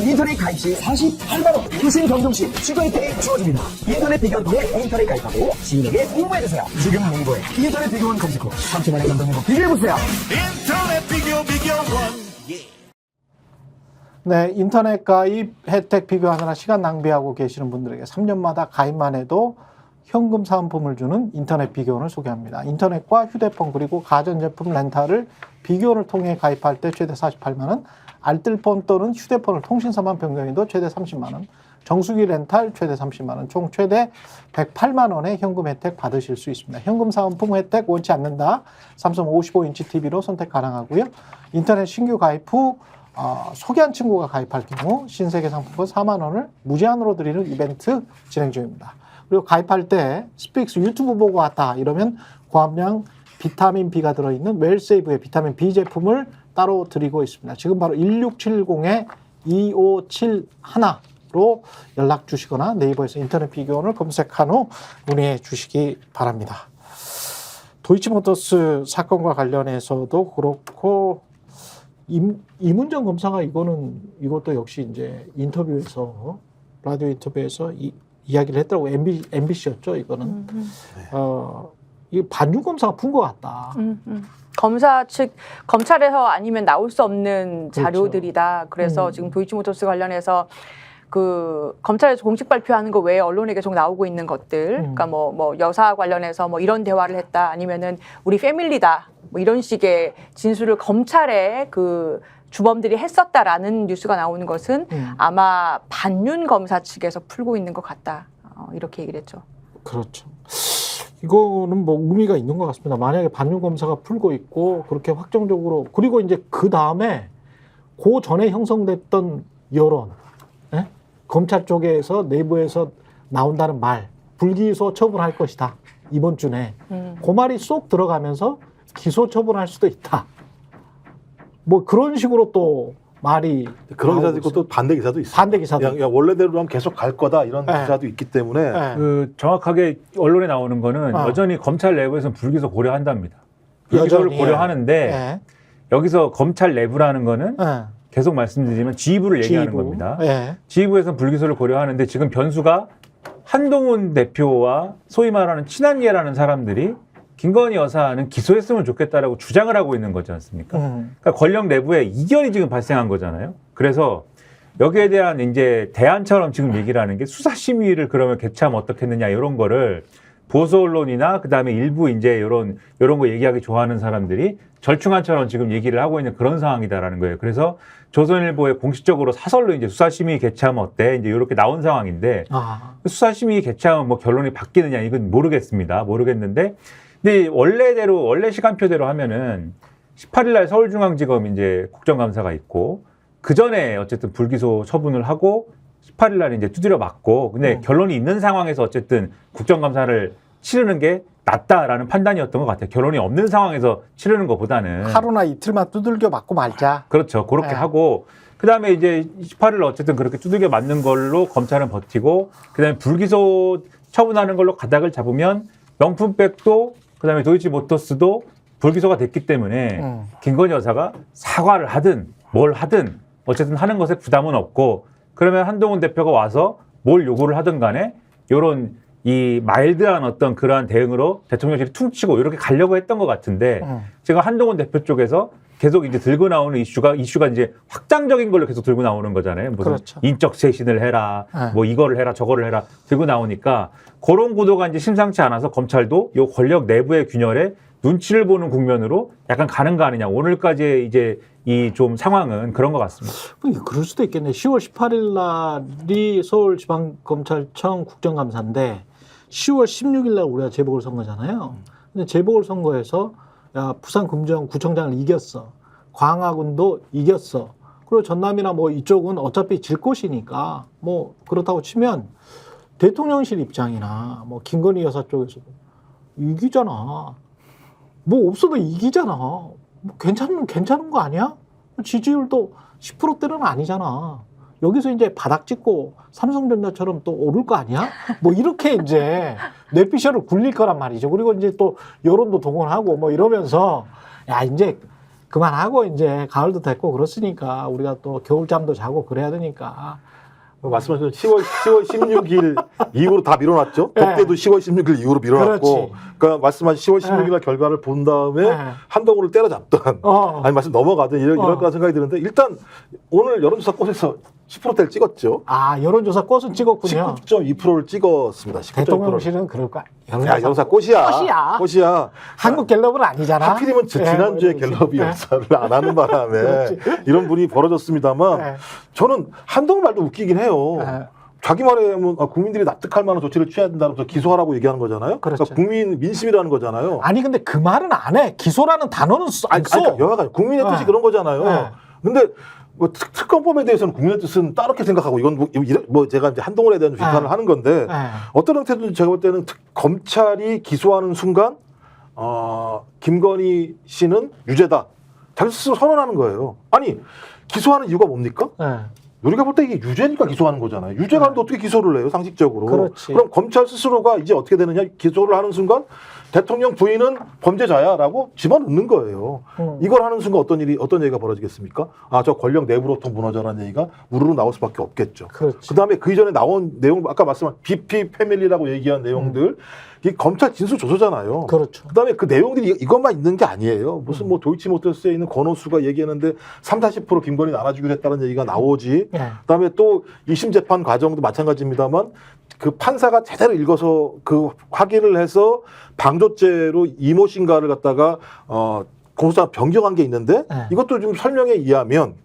인터넷 가입 시 48만 원 교신 경동 시 추가 혜택이 주어집니다. 인터넷 비교원 통해 인터넷 가입하고 지인에게 홍보해주세요. 지금 홍보해 인터넷 비교원 검색 후 3초만에 감동 행복 비교해보세요. 인터넷 비교원. 네, 인터넷 가입 혜택 비교하느라 시간 낭비하고 계시는 분들에게 3년마다 가입만 해도 현금 사은품을 주는 인터넷 비교원을 소개합니다. 인터넷과 휴대폰 그리고 가전제품 렌탈을 비교원을 통해 가입할 때 최대 48만 원, 알뜰폰 또는 휴대폰을 통신사만 변경해도 최대 30만 원, 정수기 렌탈 최대 30만 원, 총 최대 108만 원의 현금 혜택 받으실 수 있습니다. 현금 사은품 혜택 원치 않는다. 삼성 55인치 TV로 선택 가능하고요. 인터넷 신규 가입 후 소개한 친구가 가입할 경우 신세계 상품권 4만 원을 무제한으로 드리는 이벤트 진행 중입니다. 그리고 가입할 때 스픽스 유튜브 보고 왔다 이러면 고함량 비타민 B가 들어있는 웰세이브의 비타민 B 제품을 따로 드리고 있습니다. 지금 바로 1670-2571로 연락 주시거나 네이버에서 인터넷 비교원을 검색한 후 문의해 주시기 바랍니다. 도이치모터스 사건과 관련해서도 그렇고 이문정 검사가 이것도 역시 이제 인터뷰에서 라디오 인터뷰에서 이야기를 했더라고. MBC였죠 이거는. 이 반중 검사가 푼 것 같다. 검사 측 검찰에서 아니면 나올 수 없는 그렇죠. 자료들이다. 그래서 지금 도이치모터스 관련해서 그 검찰에서 공식 발표하는 거 외에 언론에 계속 나오고 있는 것들, 그러니까 뭐 여사 관련해서 뭐 이런 대화를 했다, 아니면은 우리 패밀리다, 뭐 이런 식의 진술을 검찰에 그 주범들이 했었다라는 뉴스가 나오는 것은 아마 반윤 검사 측에서 풀고 있는 것 같다. 이렇게 얘기를 했죠. 그렇죠. 이거는 뭐 의미가 있는 것 같습니다. 만약에 반윤 검사가 풀고 있고 그렇게 확정적으로 그리고 이제 그 다음에 그 전에 형성됐던 여론, 예? 검찰 쪽에서 내부에서 나온다는 말, 불기소 처분할 것이다 이번 주 내에 그 말이 쏙 들어가면서 기소 처분할 수도 있다. 뭐 그런 식으로 또 말이 그런 기사도 나오고 있고 있어요. 또 반대 기사도 있어요. 반대 기사도 야, 원래대로 하면 계속 갈 거다 이런 네. 기사도 있기 때문에 네. 그 정확하게 언론에 나오는 거는 어. 여전히 검찰 내부에서는 불기소 고려한답니다. 불기소를 여전히, 고려하는데 예. 여기서 검찰 내부라는 거는 예. 계속 말씀드리면 지휘부를 얘기하는 지휘부. 겁니다. 예. 지휘부에서는 불기소를 고려하는데 지금 변수가 한동훈 대표와 소위 말하는 친한계라는 사람들이 김건희 여사는 기소했으면 좋겠다라고 주장을 하고 있는 거지 않습니까? 그러니까 권력 내부에 이견이 지금 발생한 거잖아요. 그래서 여기에 대한 이제 대안처럼 지금 얘기를 하는 게 수사심의를 그러면 개최하면 어떻겠느냐 이런 거를 보수 언론이나 그다음에 일부 이제 이런 거 얘기하기 좋아하는 사람들이 절충안처럼 지금 얘기를 하고 있는 그런 상황이다라는 거예요. 그래서 조선일보에 공식적으로 사설로 이제 수사심의 개최하면 어때? 이제 이렇게 나온 상황인데 아. 수사심의 개최하면 뭐 결론이 바뀌느냐 이건 모르겠습니다. 모르겠는데 근데 원래 시간표대로 하면은 18일 날 서울중앙지검 이제 국정감사가 있고 그 전에 어쨌든 불기소 처분을 하고 18일 날 이제 두드려 맞고 근데 결론이 있는 상황에서 어쨌든 국정감사를 치르는 게 낫다라는 판단이었던 것 같아요. 결론이 없는 상황에서 치르는 것보다는 하루나 이틀만 두들겨 맞고 말자. 그렇죠. 그렇게 네. 하고 그다음에 이제 18일 어쨌든 그렇게 두들겨 맞는 걸로 검찰은 버티고 그다음에 불기소 처분하는 걸로 가닥을 잡으면 명품백도 그다음에 도이치모터스도 불기소가 됐기 때문에 김건희 여사가 사과를 하든 뭘 하든 어쨌든 하는 것에 부담은 없고 그러면 한동훈 대표가 와서 뭘 요구를 하든 간에 요런 이 마일드한 어떤 그러한 대응으로 대통령실이 퉁치고 이렇게 가려고 했던 것 같은데 지금 한동훈 대표 쪽에서 계속 이제 들고 나오는 이슈가 이제 확장적인 걸로 계속 들고 나오는 거잖아요. 무슨 그렇죠. 인적 쇄신을 해라, 네. 뭐 이거를 해라, 저거를 해라 들고 나오니까 그런 구도가 이제 심상치 않아서 검찰도 요 권력 내부의 균열에 눈치를 보는 국면으로 약간 가는 거 아니냐. 오늘까지의 이제 이 좀 상황은 그런 것 같습니다. 그럴 수도 있겠네. 10월 18일 날이 서울지방검찰청 국정감사인데 10월 16일 날 우리가 재보궐선거잖아요. 근데 재보궐선거에서 야, 부산금정구청장을 이겼어. 광화군도 이겼어. 그리고 전남이나 뭐 이쪽은 어차피 질 곳이니까 뭐 그렇다고 치면 대통령실 입장이나 뭐 김건희 여사 쪽에서도 이기잖아. 뭐 없어도 이기잖아. 뭐 괜찮은 거 아니야? 지지율도 10%대는 아니잖아. 여기서 이제 바닥 찍고 삼성전자처럼 또 오를 거 아니야? 뭐 이렇게 이제 뇌피셜을 굴릴 거란 말이죠. 그리고 이제 또 여론도 동원하고 뭐 이러면서 야, 이제 그만하고 이제 가을도 됐고 그렇으니까 우리가 또 겨울잠도 자고 그래야 되니까. 말씀하신 10월 16일 이후로 다 밀어놨죠. 네. 법대도 10월 16일 이후로 밀어놨고, 그렇지. 그러니까 말씀하신 10월 16일 날 결과를 본 다음에 네. 한동훈을 때려잡던, 아니 말씀 넘어가든 이럴 거라 생각이 드는데 일단 오늘 여론조사 꽃에서 10%대를 찍었죠. 아, 여론조사 꽃은 찍었군요. 19.2%를 찍었습니다. 19.2%를. 대통령실은 그럴 거야. 야, 여론조사 꽃이야. 꽃이야. 한국 갤럽은 아니잖아. 하필이면 지난주에 갤럽이 역사를 안 하는 바람에 이런 분이 벌어졌습니다만 네. 저는 한동훈 말도 웃기긴 해요. 네. 자기 말에 하면 국민들이 납득할 만한 조치를 취해야 된다면서 기소하라고 얘기하는 거잖아요. 그렇죠. 그러니까 국민 민심이라는 거잖아요. 아니 근데 그 말은 안 해. 기소라는 단어는 안 써. 그러니까 여하간 국민의 뜻이 네. 그런 거잖아요. 네. 근데 뭐 특검법에 대해서는 국민의 뜻은 따르게 생각하고 이건 뭐 제가 이제 한동훈에 대한 비판을 네. 하는 건데 네. 어떤 형태든 제가 볼 때는 검찰이 기소하는 순간 김건희 씨는 유죄다. 자기 스스로 선언하는 거예요. 아니 기소하는 이유가 뭡니까? 네. 우리가 볼 때 이게 유죄니까 기소하는 거잖아요. 유죄가 하는데 어떻게 기소를 해요, 상식적으로. 그렇지. 그럼 검찰 스스로가 이제 어떻게 되느냐, 기소를 하는 순간 대통령 부인은 범죄자야라고 집어넣는 거예요. 이걸 하는 순간 어떤 얘기가 벌어지겠습니까? 아, 저 권력 내부로부터 무너져라는 얘기가 우르르 나올 수밖에 없겠죠. 그렇지. 그다음에 그 이전에 나온 내용, 아까 말씀한 BP 패밀리라고 얘기한 내용들, 이게 검찰 진술 조서잖아요. 그렇죠. 그다음에 그 내용들이 이것만 있는 게 아니에요. 무슨 뭐 도이치모터스에 있는 권오수가 얘기했는데 30-40% 김건희 나눠주기로 했다는 얘기가 나오지. 네. 그다음에 또 2심 재판 과정도 마찬가지입니다만 그 판사가 제대로 읽어서 그 확인을 해서 방조죄로 이모 신가를 갖다가 공소장 변경한 게 있는데 네. 이것도 좀 설명에 의하면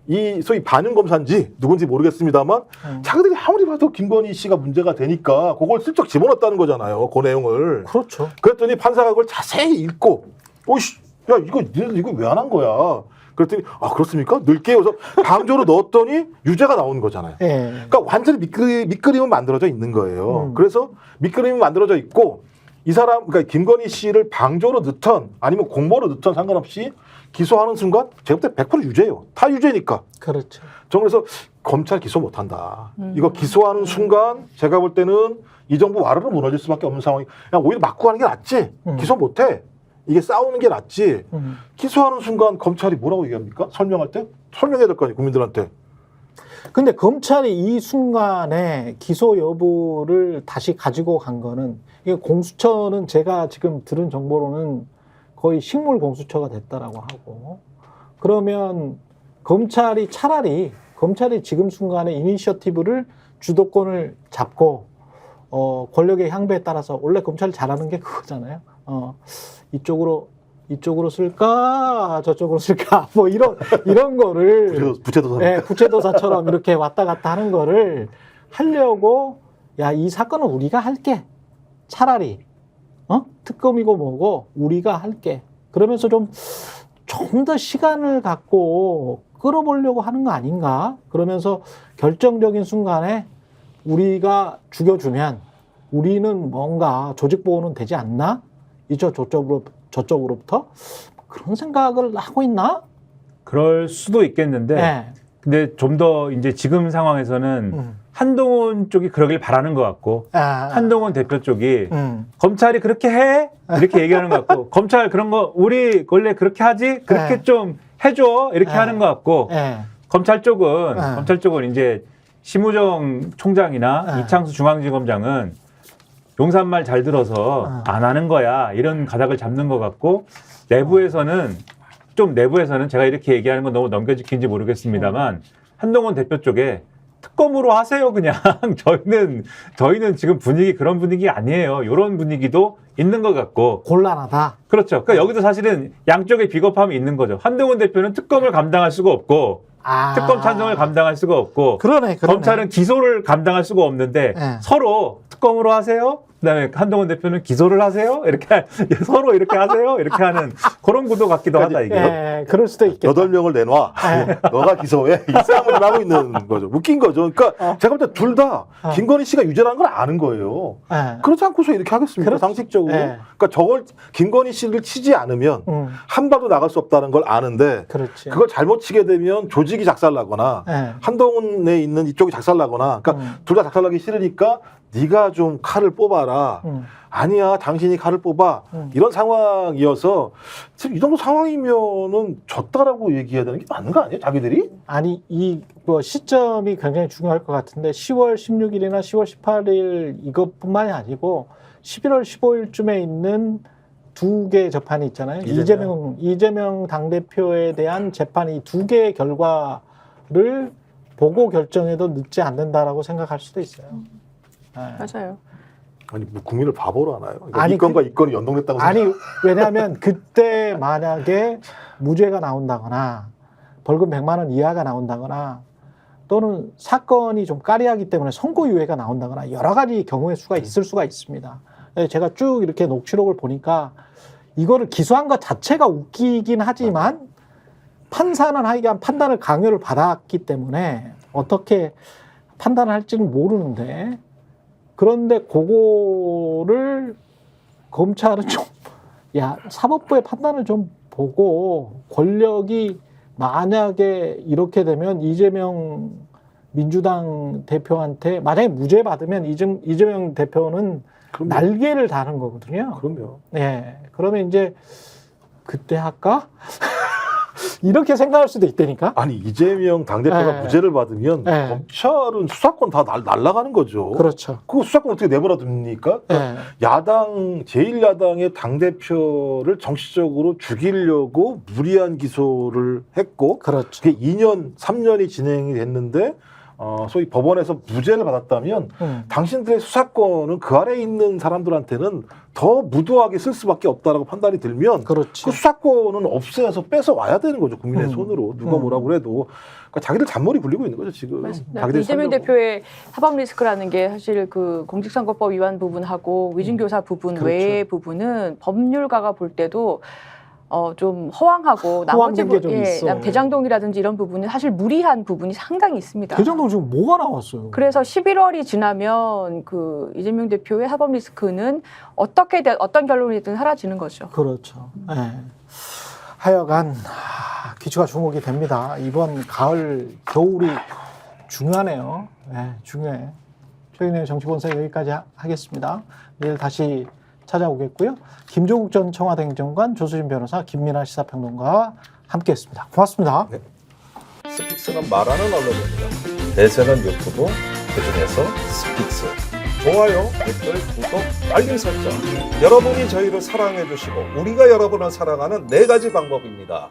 이 소위 반영 검사인지 누군지 모르겠습니다만 자기들이 아무리 봐도 김건희 씨가 문제가 되니까 그걸 슬쩍 집어넣었다는 거잖아요. 그 내용을. 그렇죠. 그랬더니 판사가 그걸 자세히 읽고 오이씨 야 이거 왜 안 한 거야. 그랬더니 아 그렇습니까? 넣을게요. 그래서 방조로 넣었더니 유죄가 나오는 거잖아요. 예. 그러니까 완전히 밑그림은 만들어져 있는 거예요. 그래서 밑그림이 만들어져 있고 이 사람 그러니까 김건희 씨를 방조로 넣던 아니면 공모로 넣던 상관없이 기소하는 순간 제가 볼 때 100% 유죄예요. 다 유죄니까. 그렇죠. 저는 그래서 검찰 기소 못한다. 이거 기소하는 순간 제가 볼 때는 이 정부 와르르 무너질 수밖에 없는 상황이. 그냥 오히려 맞고 가는 게 낫지. 기소 못해. 이게 싸우는 게 낫지. 기소하는 순간 검찰이 뭐라고 얘기합니까? 설명할 때? 설명해야 될 거 아니에요, 국민들한테. 근데 검찰이 이 순간에 기소 여부를 다시 가지고 간 거는, 이게 공수처는 제가 지금 들은 정보로는 거의 식물 공수처가 됐다라고 하고, 그러면 검찰이 지금 순간에 이니셔티브를 주도권을 잡고 권력의 향배에 따라서, 원래 검찰이 잘하는 게 그거잖아요. 이쪽으로 쓸까 저쪽으로 쓸까 뭐 이런 거를 부채도사. 예, 부채도사처럼 이렇게 왔다 갔다 하는 거를 하려고, 야, 이 사건은 우리가 할게. 차라리 특검이고 뭐고 우리가 할게. 그러면서 좀 더 시간을 갖고 끌어보려고 하는 거 아닌가? 그러면서 결정적인 순간에 우리가 죽여주면 우리는 뭔가 조직 보호는 되지 않나? 저쪽으로부터 그런 생각을 하고 있나? 그럴 수도 있겠는데 네. 근데 좀 더 이제 지금 상황에서는 한동훈 쪽이 그러길 바라는 것 같고 한동훈 대표 쪽이 검찰이 그렇게 해? 이렇게 얘기하는 것 같고 검찰 그런 거 우리 원래 그렇게 하지? 그렇게 네. 좀 해줘 이렇게 하는 것 같고 예. 검찰 쪽은 이제 심우정 총장이나 이창수 중앙지검장은 용산말 잘 들어서 안 하는 거야 이런 가닥을 잡는 것 같고 내부에서는 제가 이렇게 얘기하는 건 너무 넘겨지킨지 모르겠습니다만 한동훈 대표 쪽에 특검으로 하세요 그냥 저희는 지금 분위기 그런 분위기 아니에요. 이런 분위기도 있는 것 같고 곤란하다. 그렇죠. 그러니까 여기도 사실은 양쪽의 비겁함이 있는 거죠. 한동훈 대표는 특검을 감당할 수가 없고 특검 찬성을 감당할 수가 없고 그러네. 검찰은 기소를 감당할 수가 없는데 네. 서로 특검으로 하세요. 그다음에 한동훈 대표는 기소를 하세요. 이렇게 서로 이렇게 하세요. 이렇게 하는 그런 구도 같기도 하다 이게. 예, 그럴 수도 있겠다. 8명을 내놔. 너가 기소해. 이 싸움을 하고 있는 거죠. 웃긴 거죠. 그러니까 제가 볼 때 둘 다 김건희 씨가 유죄라는 걸 아는 거예요. 예. 그렇지 않고서 이렇게 하겠습니까? 그렇지. 상식적으로. 네. 그러니까 저걸 김건희 씨를 치지 않으면 한 발도 나갈 수 없다는 걸 아는데 그렇지. 그걸 잘못 치게 되면 조직이 작살나거나 예. 한동훈에 있는 이쪽이 작살나거나 그러니까 둘 다 작살나기 싫으니까 네가 좀 칼을 뽑아라. 아니야, 당신이 칼을 뽑아. 이런 상황이어서 지금 이 정도 상황이면은 졌다라고 얘기해야 되는 게 맞는 거 아니에요? 자기들이? 아니, 뭐 시점이 굉장히 중요할 것 같은데 10월 16일이나 10월 18일 이것뿐만이 아니고 11월 15일쯤에 있는 두 개의 재판이 있잖아요. 이재명 당대표에 대한 재판이 두 개의 결과를 보고 결정해도 늦지 않는다라고 생각할 수도 있어요. 네. 맞아요. 아니, 뭐 국민을 바보로 하나요? 그러니까 아니, 이 건과 이 건이 연동됐다고 아니, 왜냐하면 그때 만약에 무죄가 나온다거나 벌금 100만 원 이하가 나온다거나 또는 사건이 좀 까리하기 때문에 선고유예가 나온다거나 여러 가지 경우의 수가 있을 수가 있습니다. 제가 쭉 이렇게 녹취록을 보니까 이거를 기소한 것 자체가 웃기긴 하지만 판사는 하여간 판단을 강요를 받았기 때문에 어떻게 판단을 할지는 모르는데, 그런데 그거를 검찰은 좀, 사법부의 판단을 좀 보고 권력이 만약에 이렇게 되면 이재명 민주당 대표한테 만약에 무죄 받으면 이재명 대표는 그럼요. 날개를 다는 거거든요. 그럼요. 예. 그러면 이제 그때 할까? 이렇게 생각할 수도 있다니까. 아니, 이재명 당대표가 네. 무죄를 받으면 네. 검찰은 수사권 다 날아가는 거죠. 그렇죠. 그거 수사권 어떻게 내버려 둡니까? 그러니까 예. 제1야당의 당대표를 정치적으로 죽이려고 무리한 기소를 했고, 그렇죠. 그게 2년, 3년이 진행이 됐는데, 소위 법원에서 무죄를 받았다면, 당신들의 수사권은 그 아래에 있는 사람들한테는 더 무도하게 쓸 수밖에 없다라고 판단이 들면, 그렇지. 그 수사권은 없애서 뺏어 와야 되는 거죠. 국민의 손으로. 누가 뭐라고 그래도. 그러니까 자기들 잔머리 굴리고 있는 거죠, 지금. 맞습니다. 자기들이 이재명 살려고. 대표의 사법 리스크라는 게 사실 그 공직선거법 위반 부분하고 위증교사 부분 그렇죠. 외의 부분은 법률가가 볼 때도 좀 허황하고 나머지 허황된 게 좀 있어. 대장동이라든지 이런 부분은 사실 무리한 부분이 상당히 있습니다. 대장동 지금 뭐가 나왔어요? 그래서 11월이 지나면 그 이재명 대표의 사법 리스크는 어떤 결론이든 사라지는 거죠. 그렇죠. 예. 하여간 귀추가 주목이 됩니다. 이번 가을, 겨울이 중요하네요. 네, 중요해. 최근의 정치본사 여기까지 하겠습니다. 내일 다시 찾아오겠고요. 김조국 전 청와대 행정관, 조수진 변호사, 김민아 시사평론가와 함께했습니다. 고맙습니다. 네. 스픽스는 말하는 언론입니다. 대세는 유튜브, 그중에서 스픽스. 좋아요, 댓글, 구독, 알림 설정. 여러분이 저희를 사랑해 주시고 우리가 여러분을 사랑하는 4가지 방법입니다.